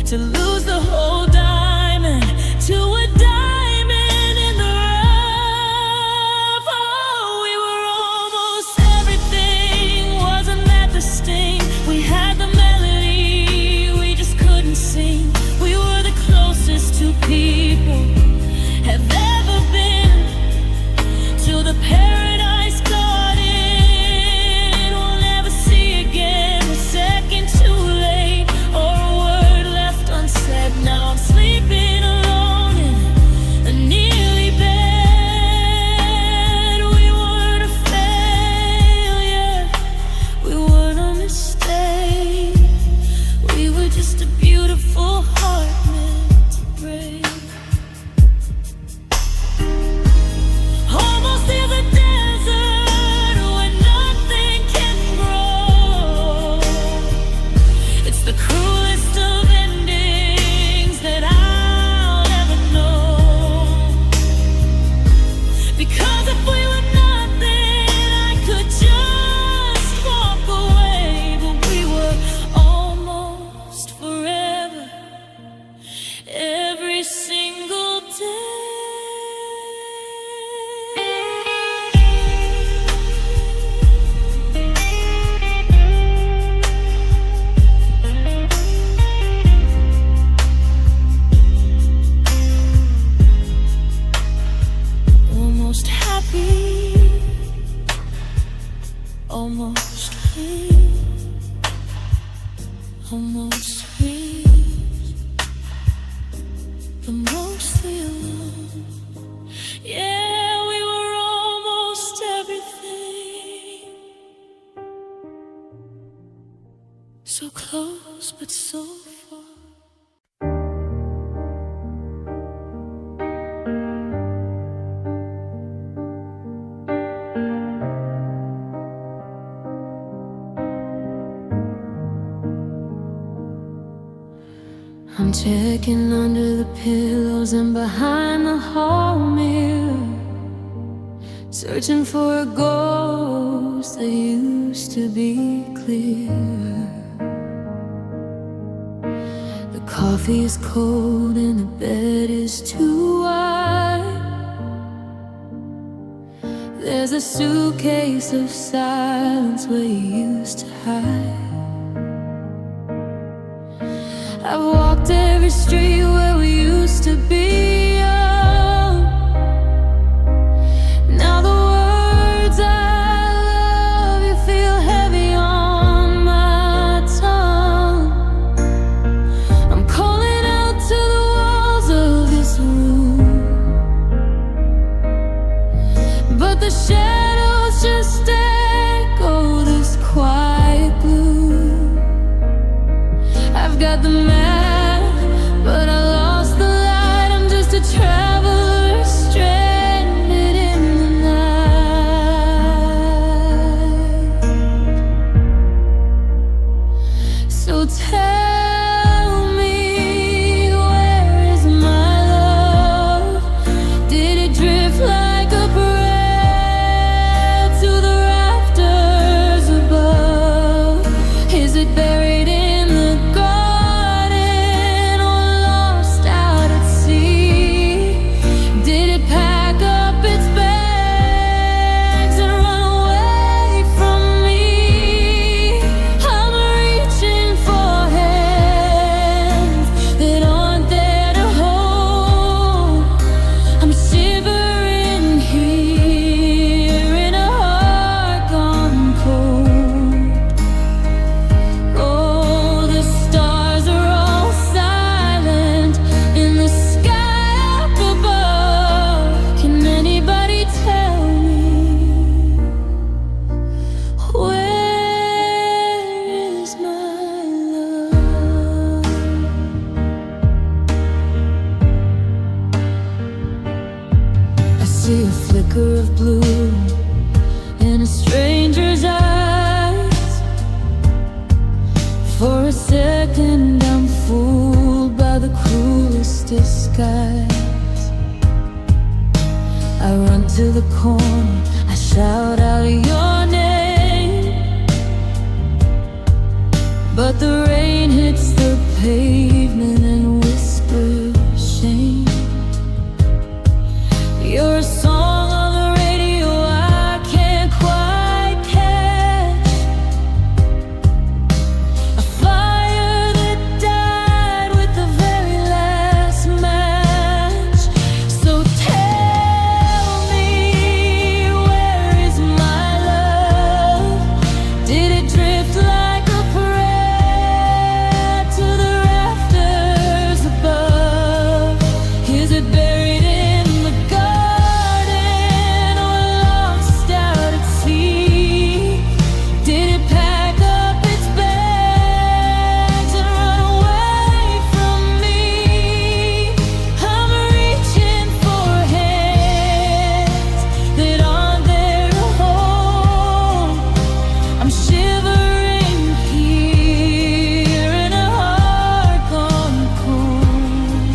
to lose the whole diamond to a diamond in the rough. Oh, we were almost everything, wasn't that the sting? We had the melody, we just couldn't sing. We were the closest two people have ever been to the paradise garden we'll never see again. A second too late, or a word left unsaid. Now I'm sleeping alone in a nearly bed. We weren't a failure, we weren't a mistake. We were just a beautiful heart meant to break. Almost in the desert where nothing can grow. It's the cruelest of endings that I'll ever know. Because if we were nothing, I could just walk away. But we were almost forever, every single day. Almost happy, almost free, almost free, but mostly alone. Yeah, we were almost everything, so close but so far. I'm checking under the pillows and behind the hall mirror, searching for a ghost that used to be clear. The coffee is cold and the bed is too wide. There's a suitcase of silence where you used to hide. I've walked every street where we used to be young. Now the words I love you feel heavy on my tongue. I'm calling out to the walls of this room, but the shadows just echo this quiet gloom. I've got the map, but I lost the light. I'm just a traveler stranded in the night. So tell me, where is my love? Did it drift like a breath to the rafters above? Is it buried in the garden or lost out at sea? Did it pack up its bags and run away from me? I'm reaching for hands that aren't there to hold. I'm shivering here in a heart gone cold. Oh, the stars are all silent in the sky up above. Can anybody tell me, where is my love? I see a flicker of blue in a stranger's eyes. For a second I'm fooled by the cruelest disguise. I run to the corner, I shout out your name, but the rain hits the pavement and whispers shame. You're a song on the radio I can't quite catch, a fire that died with the very last match. So tell me, where is my love? Did it drift like a prayer to the rafters above? Is it buried in the garden or lost out at sea? Did it pack up its bags and run away from me? I'm reaching for hands that aren't there to hold. I'm shivering here in a heart gone cold.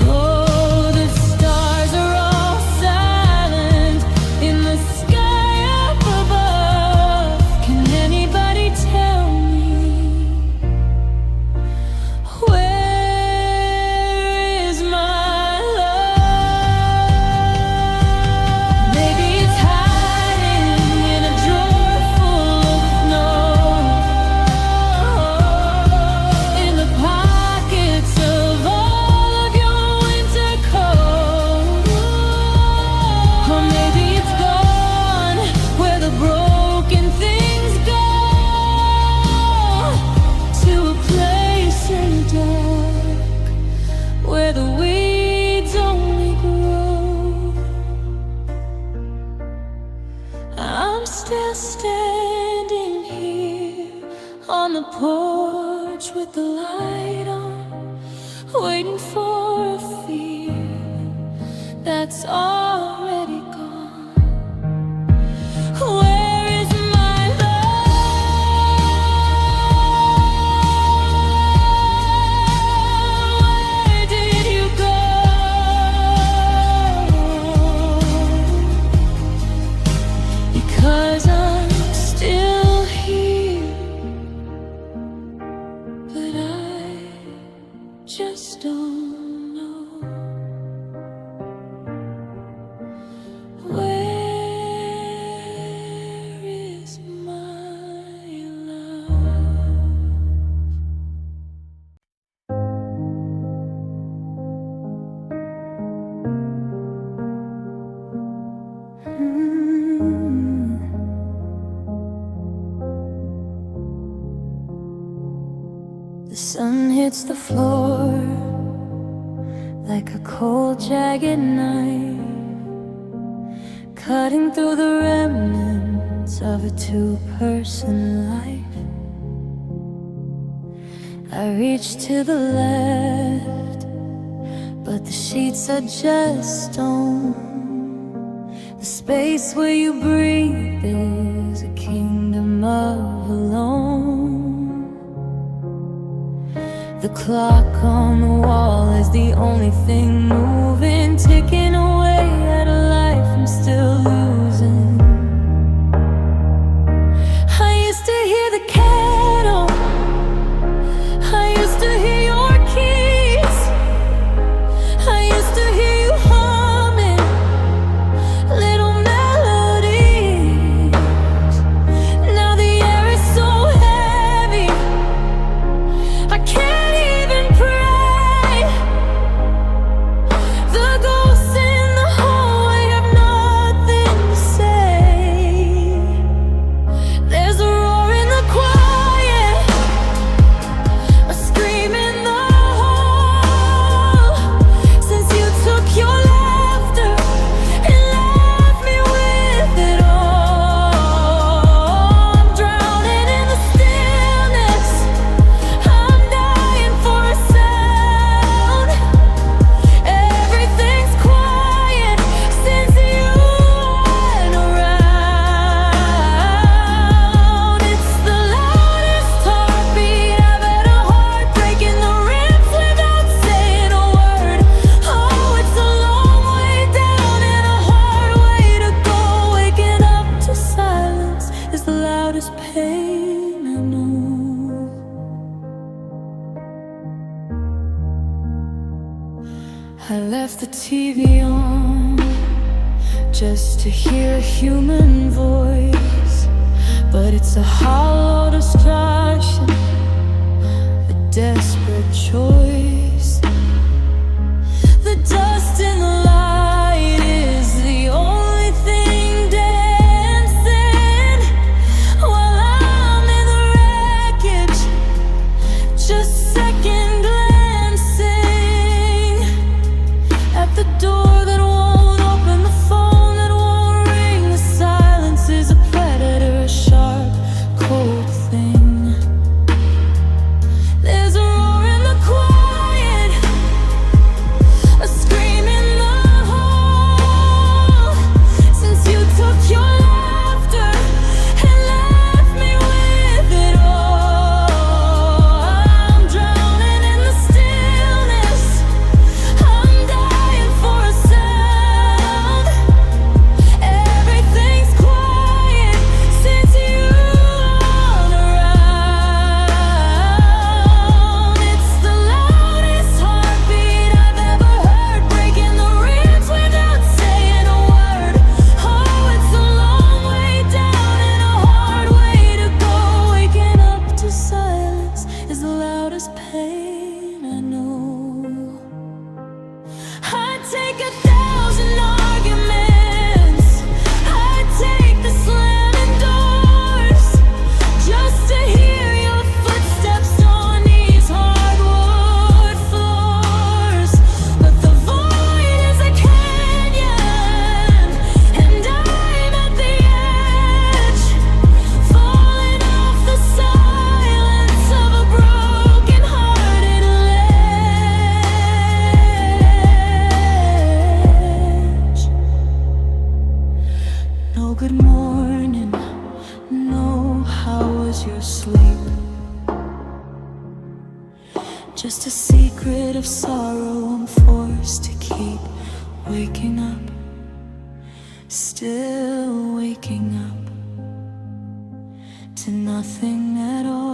Oh, the stars are all silent in the sky up above. Can anybody tell me, where is my love? Maybe it's hiding in a drawer full of snow, in the pockets of all of your winter coats. Or maybe it's gone where the broken things go, to a place in the dark where the weeds only grow. I'm still standing here on the porch with the light on, waiting for a fear that's already gone. Where is my love? hits the floor like a cold, jagged knife, cutting through the remnants of a two-person life. I reach to the left, but the sheets are just stone. The space where you breathe is a kingdom of alone. The clock on the wall is the only thing moving, ticking away at a life I'm still losing. I used to hear the kettle, I used to hear your keys, I used to hear you humming little melodies. Now the air is so heavy, I can't even pray. The ghosts in the hallway have nothing to say. There's a roar in the quiet, a scream in the hall. Since you took your laughter and left me with it all, I'm drowning in the stillness, I'm dying for a sound. Everything's quiet since you went around. It's the loudest heartbeat I've had, a heart breaking the ribs without saying a word. Oh, it's a long way down and a hard way to go. Waking up to silence is the loudest pain I know. I left the TV on just to hear a human voice, but it's a hollow distraction, a desperate choice. The dust in the light is the only thing dancing, while I'm in the wreckage, just second glancing at the door that won't open, the phone that won't ring. The silence is a predator, a sharp, cold thing. There's a roar in the quiet, a scream in the hall. Since you took your laughter and left me with it all, I'm drowning in the stillness, I'm dying for a sound. Everything's quiet since you went around. It's the loudest heartbeat I've ever heard, breaking the ribs without saying a word. Oh, it's a long way down and a hard way to go. Waking up to silence is the loudest pain I know. I'd take 1,000 arguments, I'd take the slamming doors, just to hear your footsteps on these hardwood floors. But the void is a canyon, and I'm at the edge, falling off the silence of a broken-hearted ledge. No good morning, no how was your sleep? Just a secret of sorrow I'm forced to keep. Waking up, still waking up to nothing at all.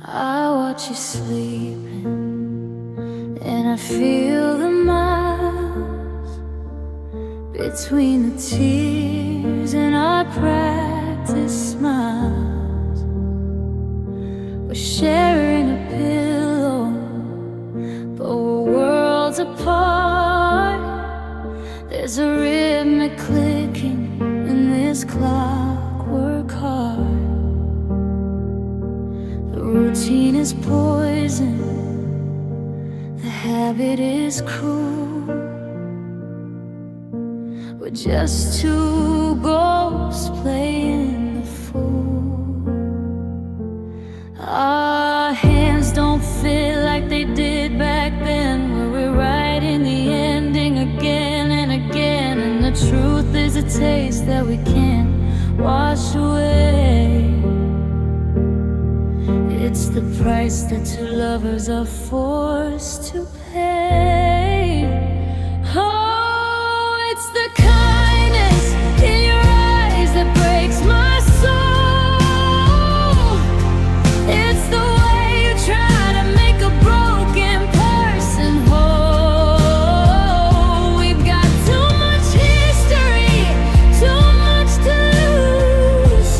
I watch you sleeping, and I feel the miles between the tears, and I practice smiles. We're sharing a pillow, but we're worlds apart. There's a rhythmic clicking in this clockwork heart. The routine is poison, the habit is cruel. We're just two ghosts playing the fool. Our hands don't fit like they did back then, where we're writing the ending again and again. And the truth is a taste that we can't wash away. It's the price that two lovers are forced to pay. Oh, it's the kindness in your eyes that breaks my soul. It's the way you try to make a broken person whole. We've got too much history, too much to lose,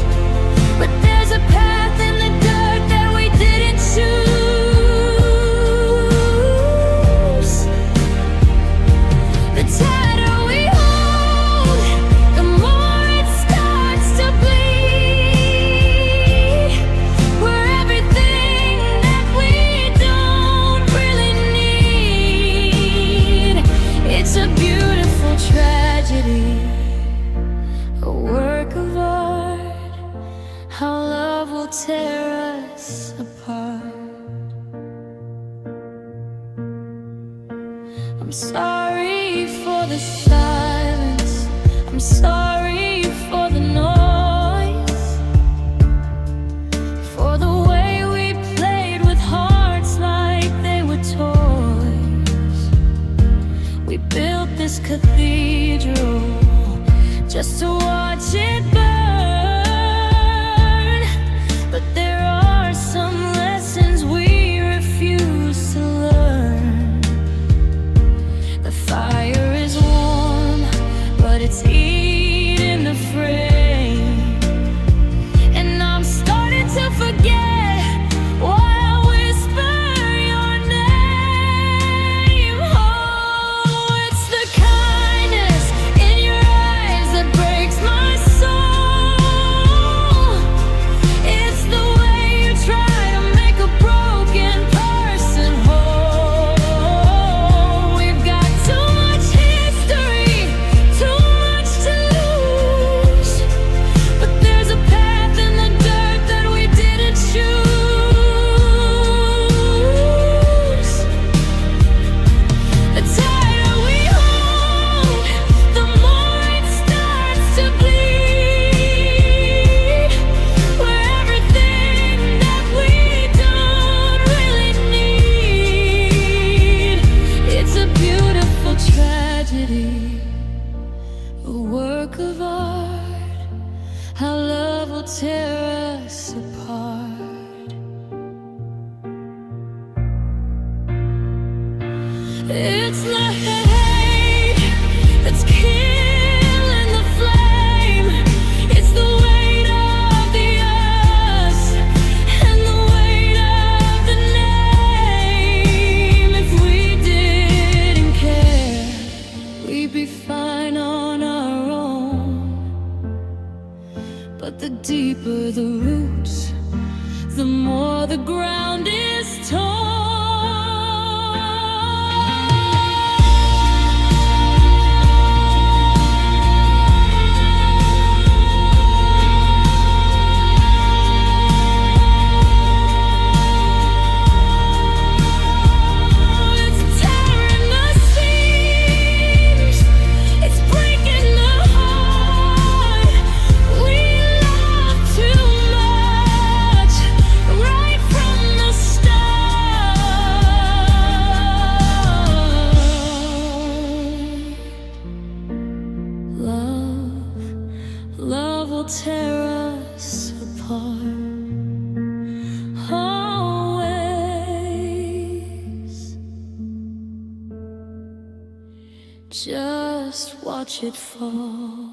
but there's a path in the dirt that we didn't choose. The tighter we hold, the more it starts to bleed. We're everything that we don't really need. It's a beautiful tragedy, a work of art, how love will tear us apart. I'm sorry for the silence, I'm sorry for the noise, for the way we played with hearts like they were toys. We built this cathedral just to watch it burn, but there are some lessons we refuse to learn. The fire is warm, but it's eating the frame, and I'm starting to forget why I whisper your name. Oh, it's the kindness in your eyes that breaks my soul. It's the way you try to make a broken person whole. We've got too much history, too much to lose, but there's a path in the dirt that we didn't choose. The tighter we hold, the more it starts to bleed. We're everything that we don't really need. It's a beautiful tragedy, a work of art, how love will tear us apart. It's the hate that's killing the flame. It's the weight of the us and the weight of the name. If we didn't care, we'd be fine on our own. But the deeper the roots, the more the ground is torn. It's tearing the seams, it's breaking the heart. We love too much, right from the start. Love will tear us apart. Always. Just watch it fall.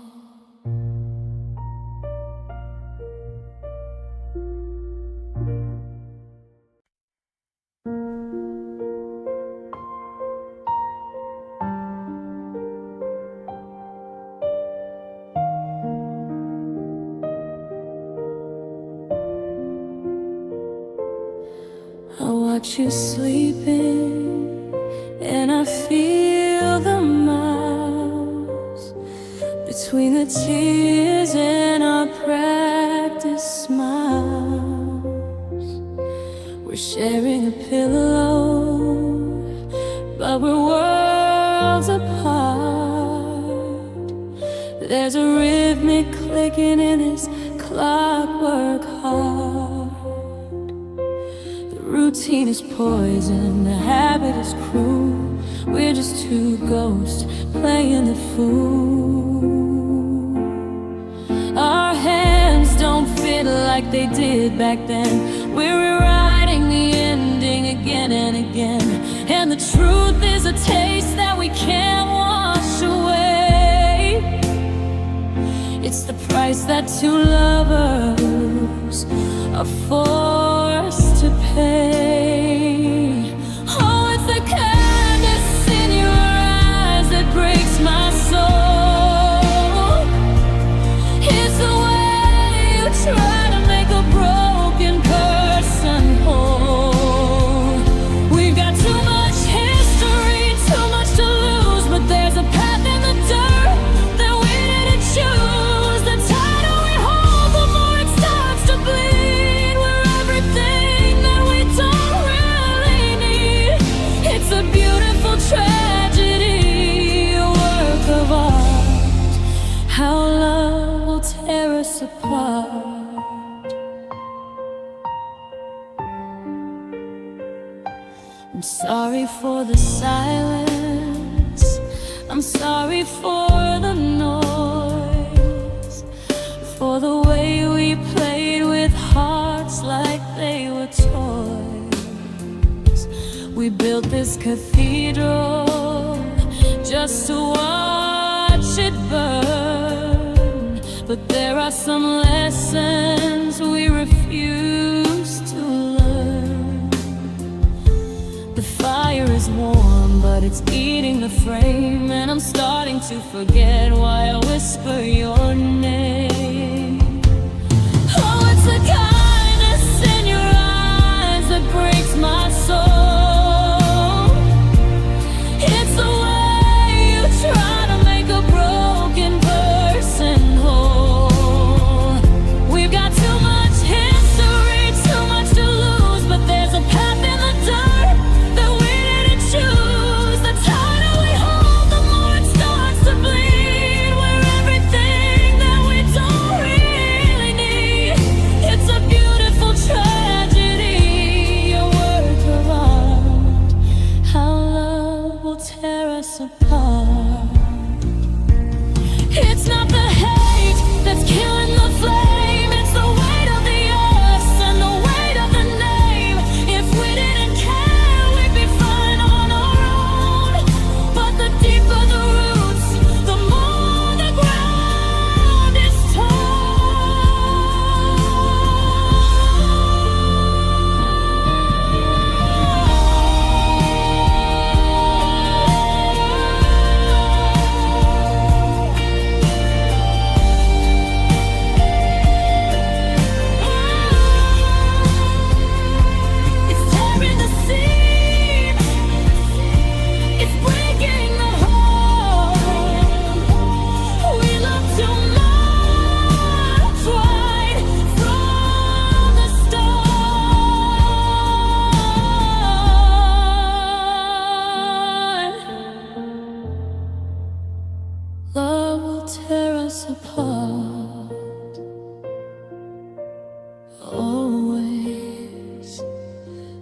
I watch you sleeping, and I feel the mouse between the tears and our practice smiles. We're sharing a pillow, but we're worlds apart. There's a rhythmic clicking in this clockwork heart. Routine is poison, the habit is cruel. We're just two ghosts playing the fool. Our hands don't fit like they did back then. We're rewriting the ending again and again. And the truth is a taste that we can't wash away. It's the price that two lovers are forced to pay. Oh, it's the kindness in your eyes that breaks my soul. It's the way you try to make a broken person whole. We've got too much history, too much to lose, but there's a path in the dirt that we didn't choose. The tighter we hold, the more it starts to bleed. We're everything that we don't really need. It's a beautiful tragedy, a work of art. How love will tear us apart. I'm sorry for the silence, I'm sorry for the noise, for the way we played with hearts like they were toys. We built this cathedral just to watch it burn, but there are some lessons we refuse to learn. The fire is warm, but it's eating the frame, and I'm starting to forget why I whisper your name. Oh, it's the kindness in your eyes that breaks my soul. It's the way you try to make a broken person whole. We've got too much history, too much to lose, but there's a path in the dirt that we didn't choose. The tighter we hold, the more it starts to bleed. We're everything that we don't really need. It's a beautiful tragedy, a work of art. How love will tear us apart. It's not the hate that's killing the flame. It's the weight of the us and the weight of the name. If we didn't care, we'd be fine on our own. But the deeper the roots, the more the ground is It's tearing the seams, it's breaking the heart. We love too much right from the start. Love will tear us apart. Always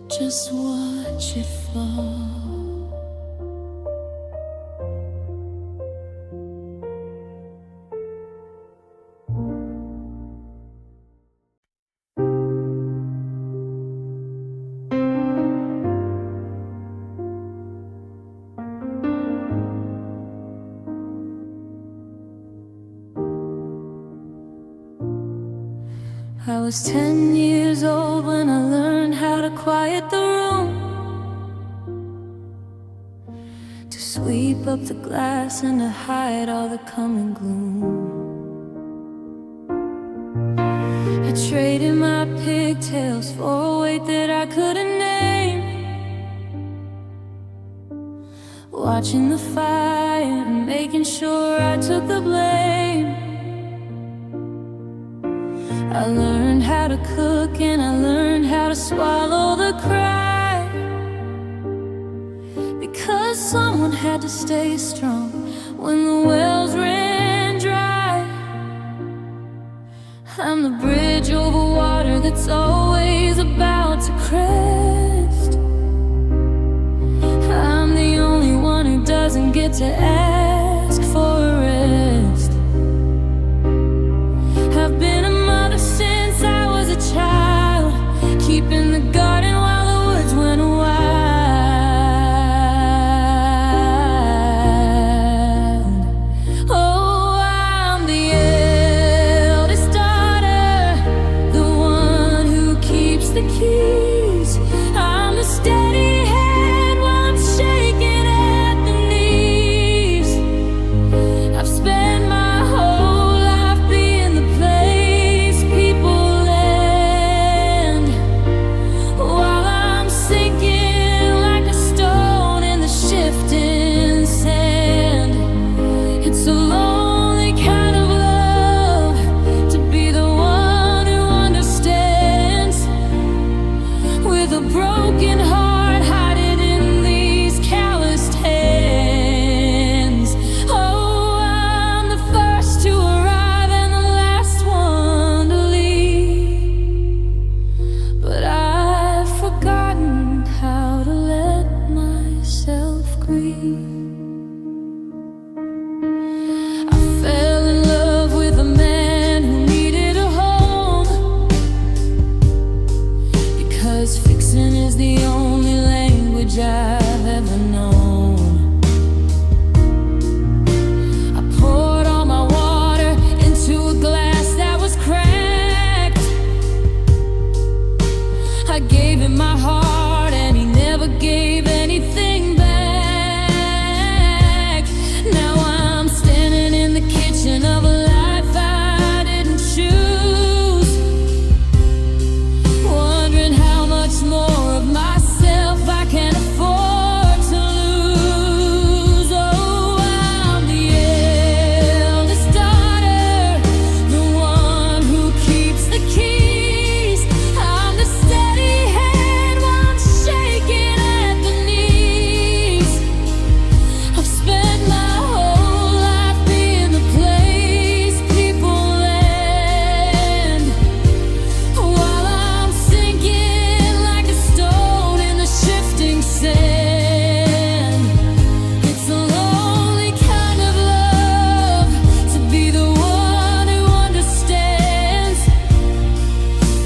just watch it fall. was 10 years old when I learned how to quiet the room, to sweep up the glass and to hide all the coming gloom. I traded my pigtails for a weight that I couldn't name, watching the fire and making sure I took the blame. I learned how to cook and I learned how to swallow the cry, because someone had to stay strong when the wells ran dry. I'm the bridge over water that's always about to crest. I'm the only one who doesn't get to ask for a rest. I've been a mother since I was a child, keeping the garden while the woods went wild. Oh, I'm the eldest daughter, the one who keeps the keys. I'm the steady hand while I'm shaking at the knees. I've spent my whole life being the place people land, while I'm sinking like a stone in the shifting sand. It's a lonely kind of love to be the one who understands, with a broken heart hiding in these calloused hands. Oh, I'm the first to arrive and the last one to leave, but I've forgotten how to let myself grieve. I fell in love with a man who needed a home, because fixing is the only language I've ever known. I poured all my water into a glass that was cracked. I gave him my heart and he never gave anything back. Now I'm standing in the kitchen of a life I didn't choose, wondering how much more of myself I can afford to lose. Oh, I'm the eldest daughter, the one who keeps the keys. I'm the steady hand while I'm shaking at the knees. I've spent my whole life being the place people land, while I'm sinking like a stone in the shifting sand. It's a lonely kind of love to be the one who understands,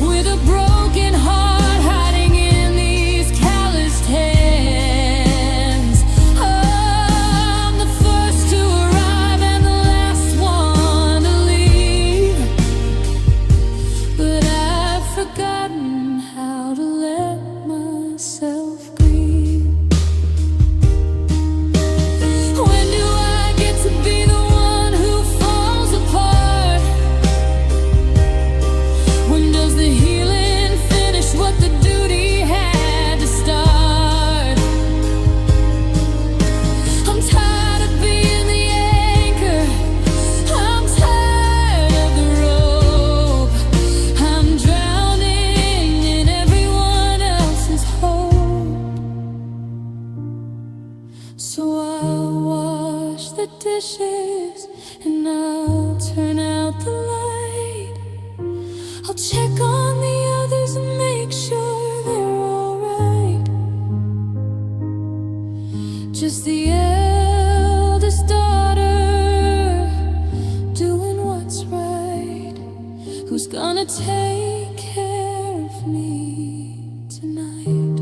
with a broken heart hiding in these calloused hands. Oh, I'm the first to arrive and the last one to leave, but I've forgotten how to let myself grieve. When do I get to be the one who falls apart? When does the healing finish what the duty had to start? I'm tired of being the anchor, I'm tired of the rope. I'm drowning in everyone else's hope. So I'll wash the dishes and I'll turn out the light. I'll check on the others and make sure they're alright. Just the eldest daughter, doing what's right. Who's gonna take care of me tonight?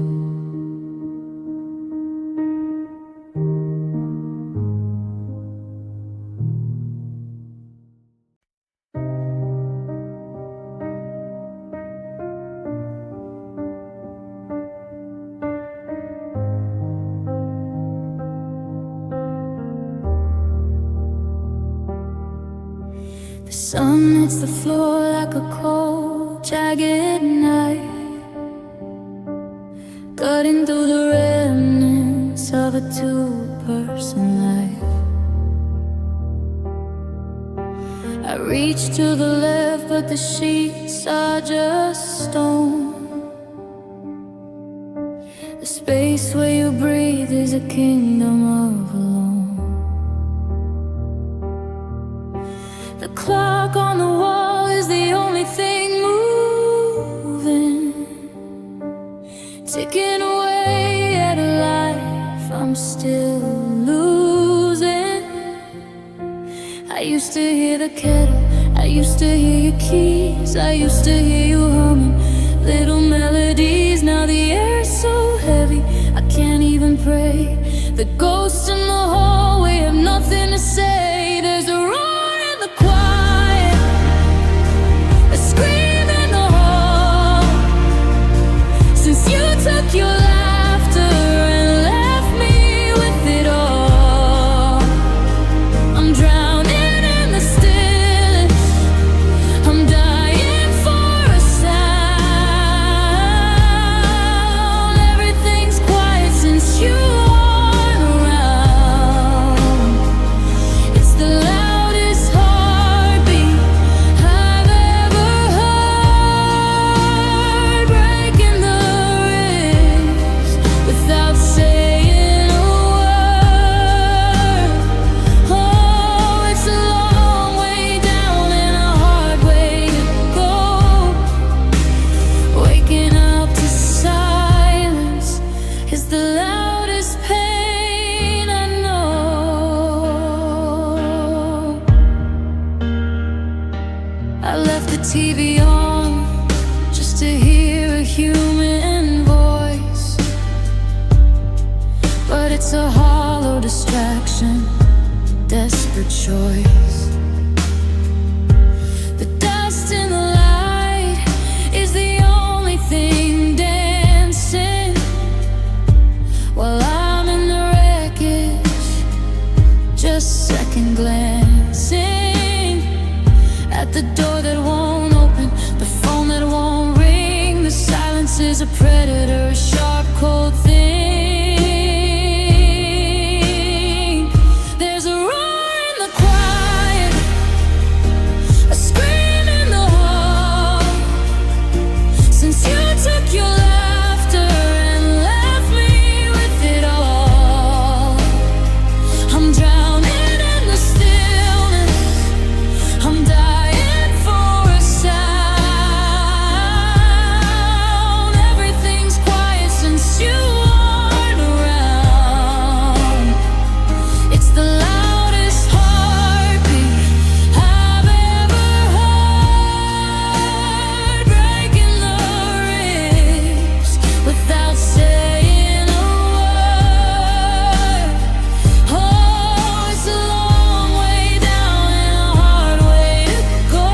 sun hits the floor like a cold, jagged knife, cutting through the remnants of a two-person life. I reach to the left, but the sheets are just stone. The space where you breathe is a kingdom of alone. The clock on the wall is the only thing moving, ticking away at a life I'm still losing. I used to hear the kettle, I used to hear your keys, I used to hear you humming little melodies. Now the air is so heavy, I can't even pray. The ghosts in the hallway have nothing to say. There's a roar in the quiet, a scream in the hall. Since you took your laughter and left me with it all, I'm drowning in the stillness, I'm dying for a sound. Everything's quiet since you aren't around. It's the loudest heartbeat I've ever heard, breaking the ribs without saying a word. Oh, it's a long way down and a hard way to go. Waking up to silence is the loudest pain I know. I left the TV on just to hear a human voice, but it's a hollow distraction, desperate choice. The dust in the light is the only thing dancing, while I'm in the wreckage, just second glancing at the door that won't open, the phone that won't ring. The silence is a predator, a sharp, cold thing. There's a roar in the quiet, a scream in the hall. Since you took your laughter and left me with it all, I'm drowning in the stillness, I'm dying for a sound. Everything's quiet since you aren't around. It's the loudest heartbeat I've ever heard, breaking the ribs without saying a word. Oh, it's a long way down and a hard way to go.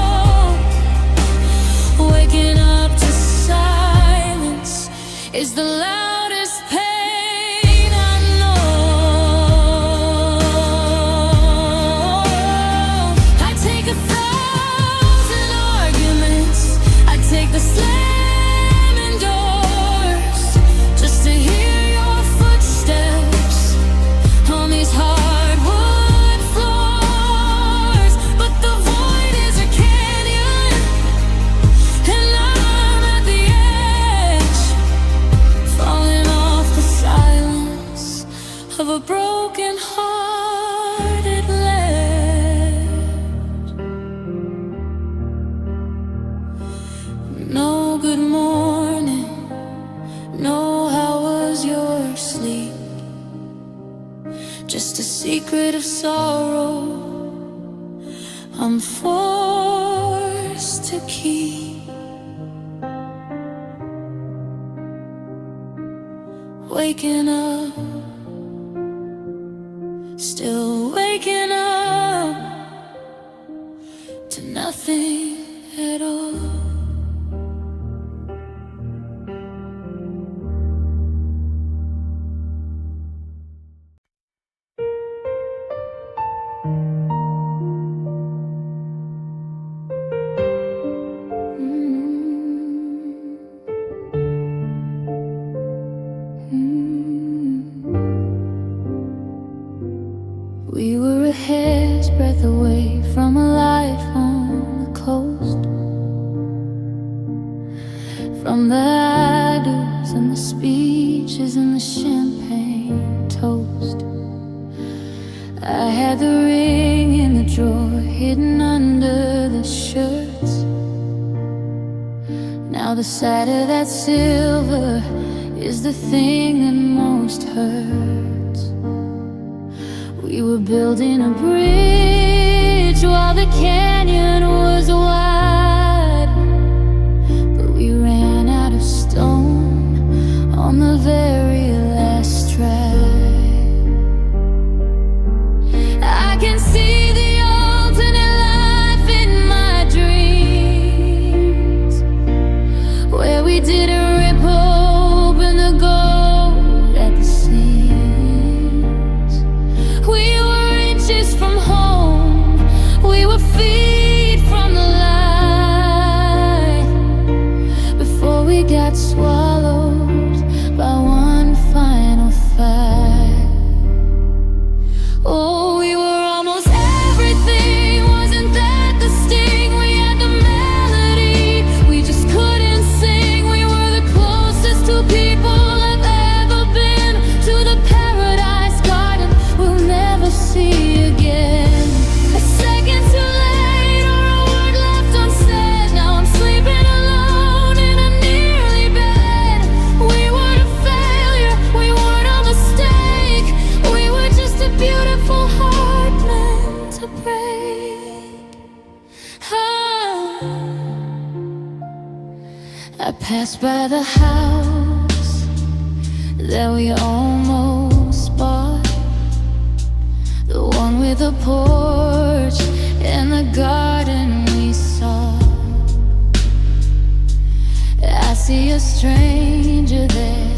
Waking up to silence is the loudest pain I know. I take 1,000 arguments, I take the slamming doors, just to hear your footsteps on these hardwood floors. But the void is a canyon, and I'm at the edge, falling off the silence of a broken-hearted ledge. No good morning, no how was your sleep, just a secret of sorrow I'm forced to keep. Waking up, still waking up to nothing at all. From the I-dos and the speeches and the champagne toast, I had the ring in the drawer hidden under the shirts. Now the sight of that silver is the thing that most hurts. We were building a bridge while the canyon was wide, but we ran out of stone on the very last try. I can see the alternate life in my dreams, where we didn't rip open the gold at the seams. We were inches from home, we were feet from the light, before we got swallowed by one final fight. Oh, we were almost everything, wasn't that the sting? We had the melody, we just couldn't sing. We were the closest two people I've ever been to the paradise garden we'll never see again. A second too late or a word left unsaid. Now I'm sleeping alone in a nearly bed. We weren't a failure, we weren't a mistake. We were just a beautiful heart meant to break. I passed by the house that we almost bought, the one with the porch and the garden we saw. I see a stranger there,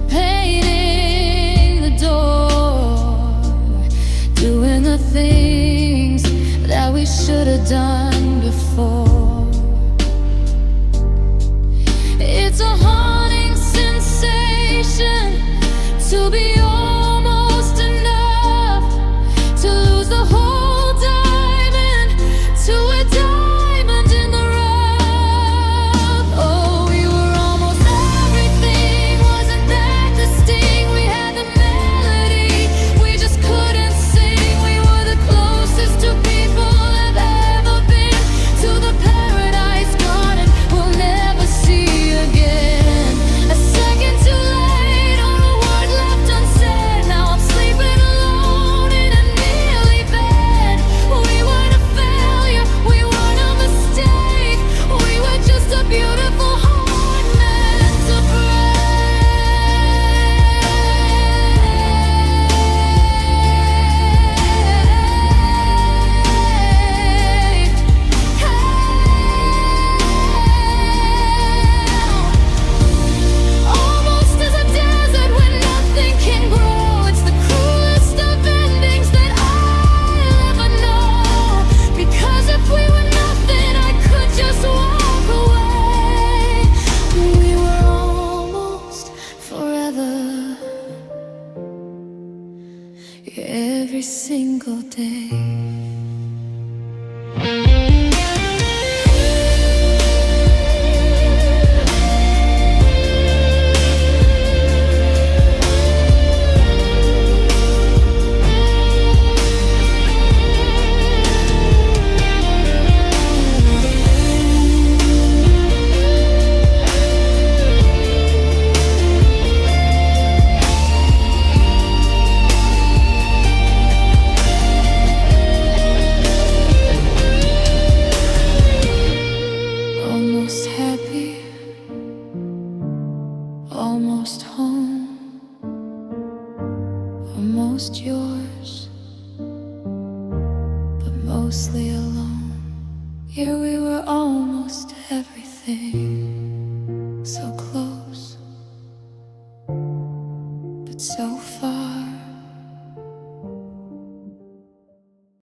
painting the door, doing the things that we should have done before. It's a haunting sensation to be almost enough, to lose the whole diamond to a diamond in the rough. Oh, we were almost everything, wasn't that the sting? We had the melody, we just couldn't sing. We were the closest two people I've ever been to the paradise garden we'll never see again. A second too late or a word left unsaid. Now I'm sleeping alone in a nearly bed. We weren't a failure, we weren't a mistake. We were just a beautiful heart meant to almost as a desert where nothing can grow. It's the cruelest of endings that I'll ever know. Because if we were nothing, I could just walk away. We were almost forever, every single day. Almost happy, almost home, almost yours, but mostly alone. Here we were almost everything, so close, but so far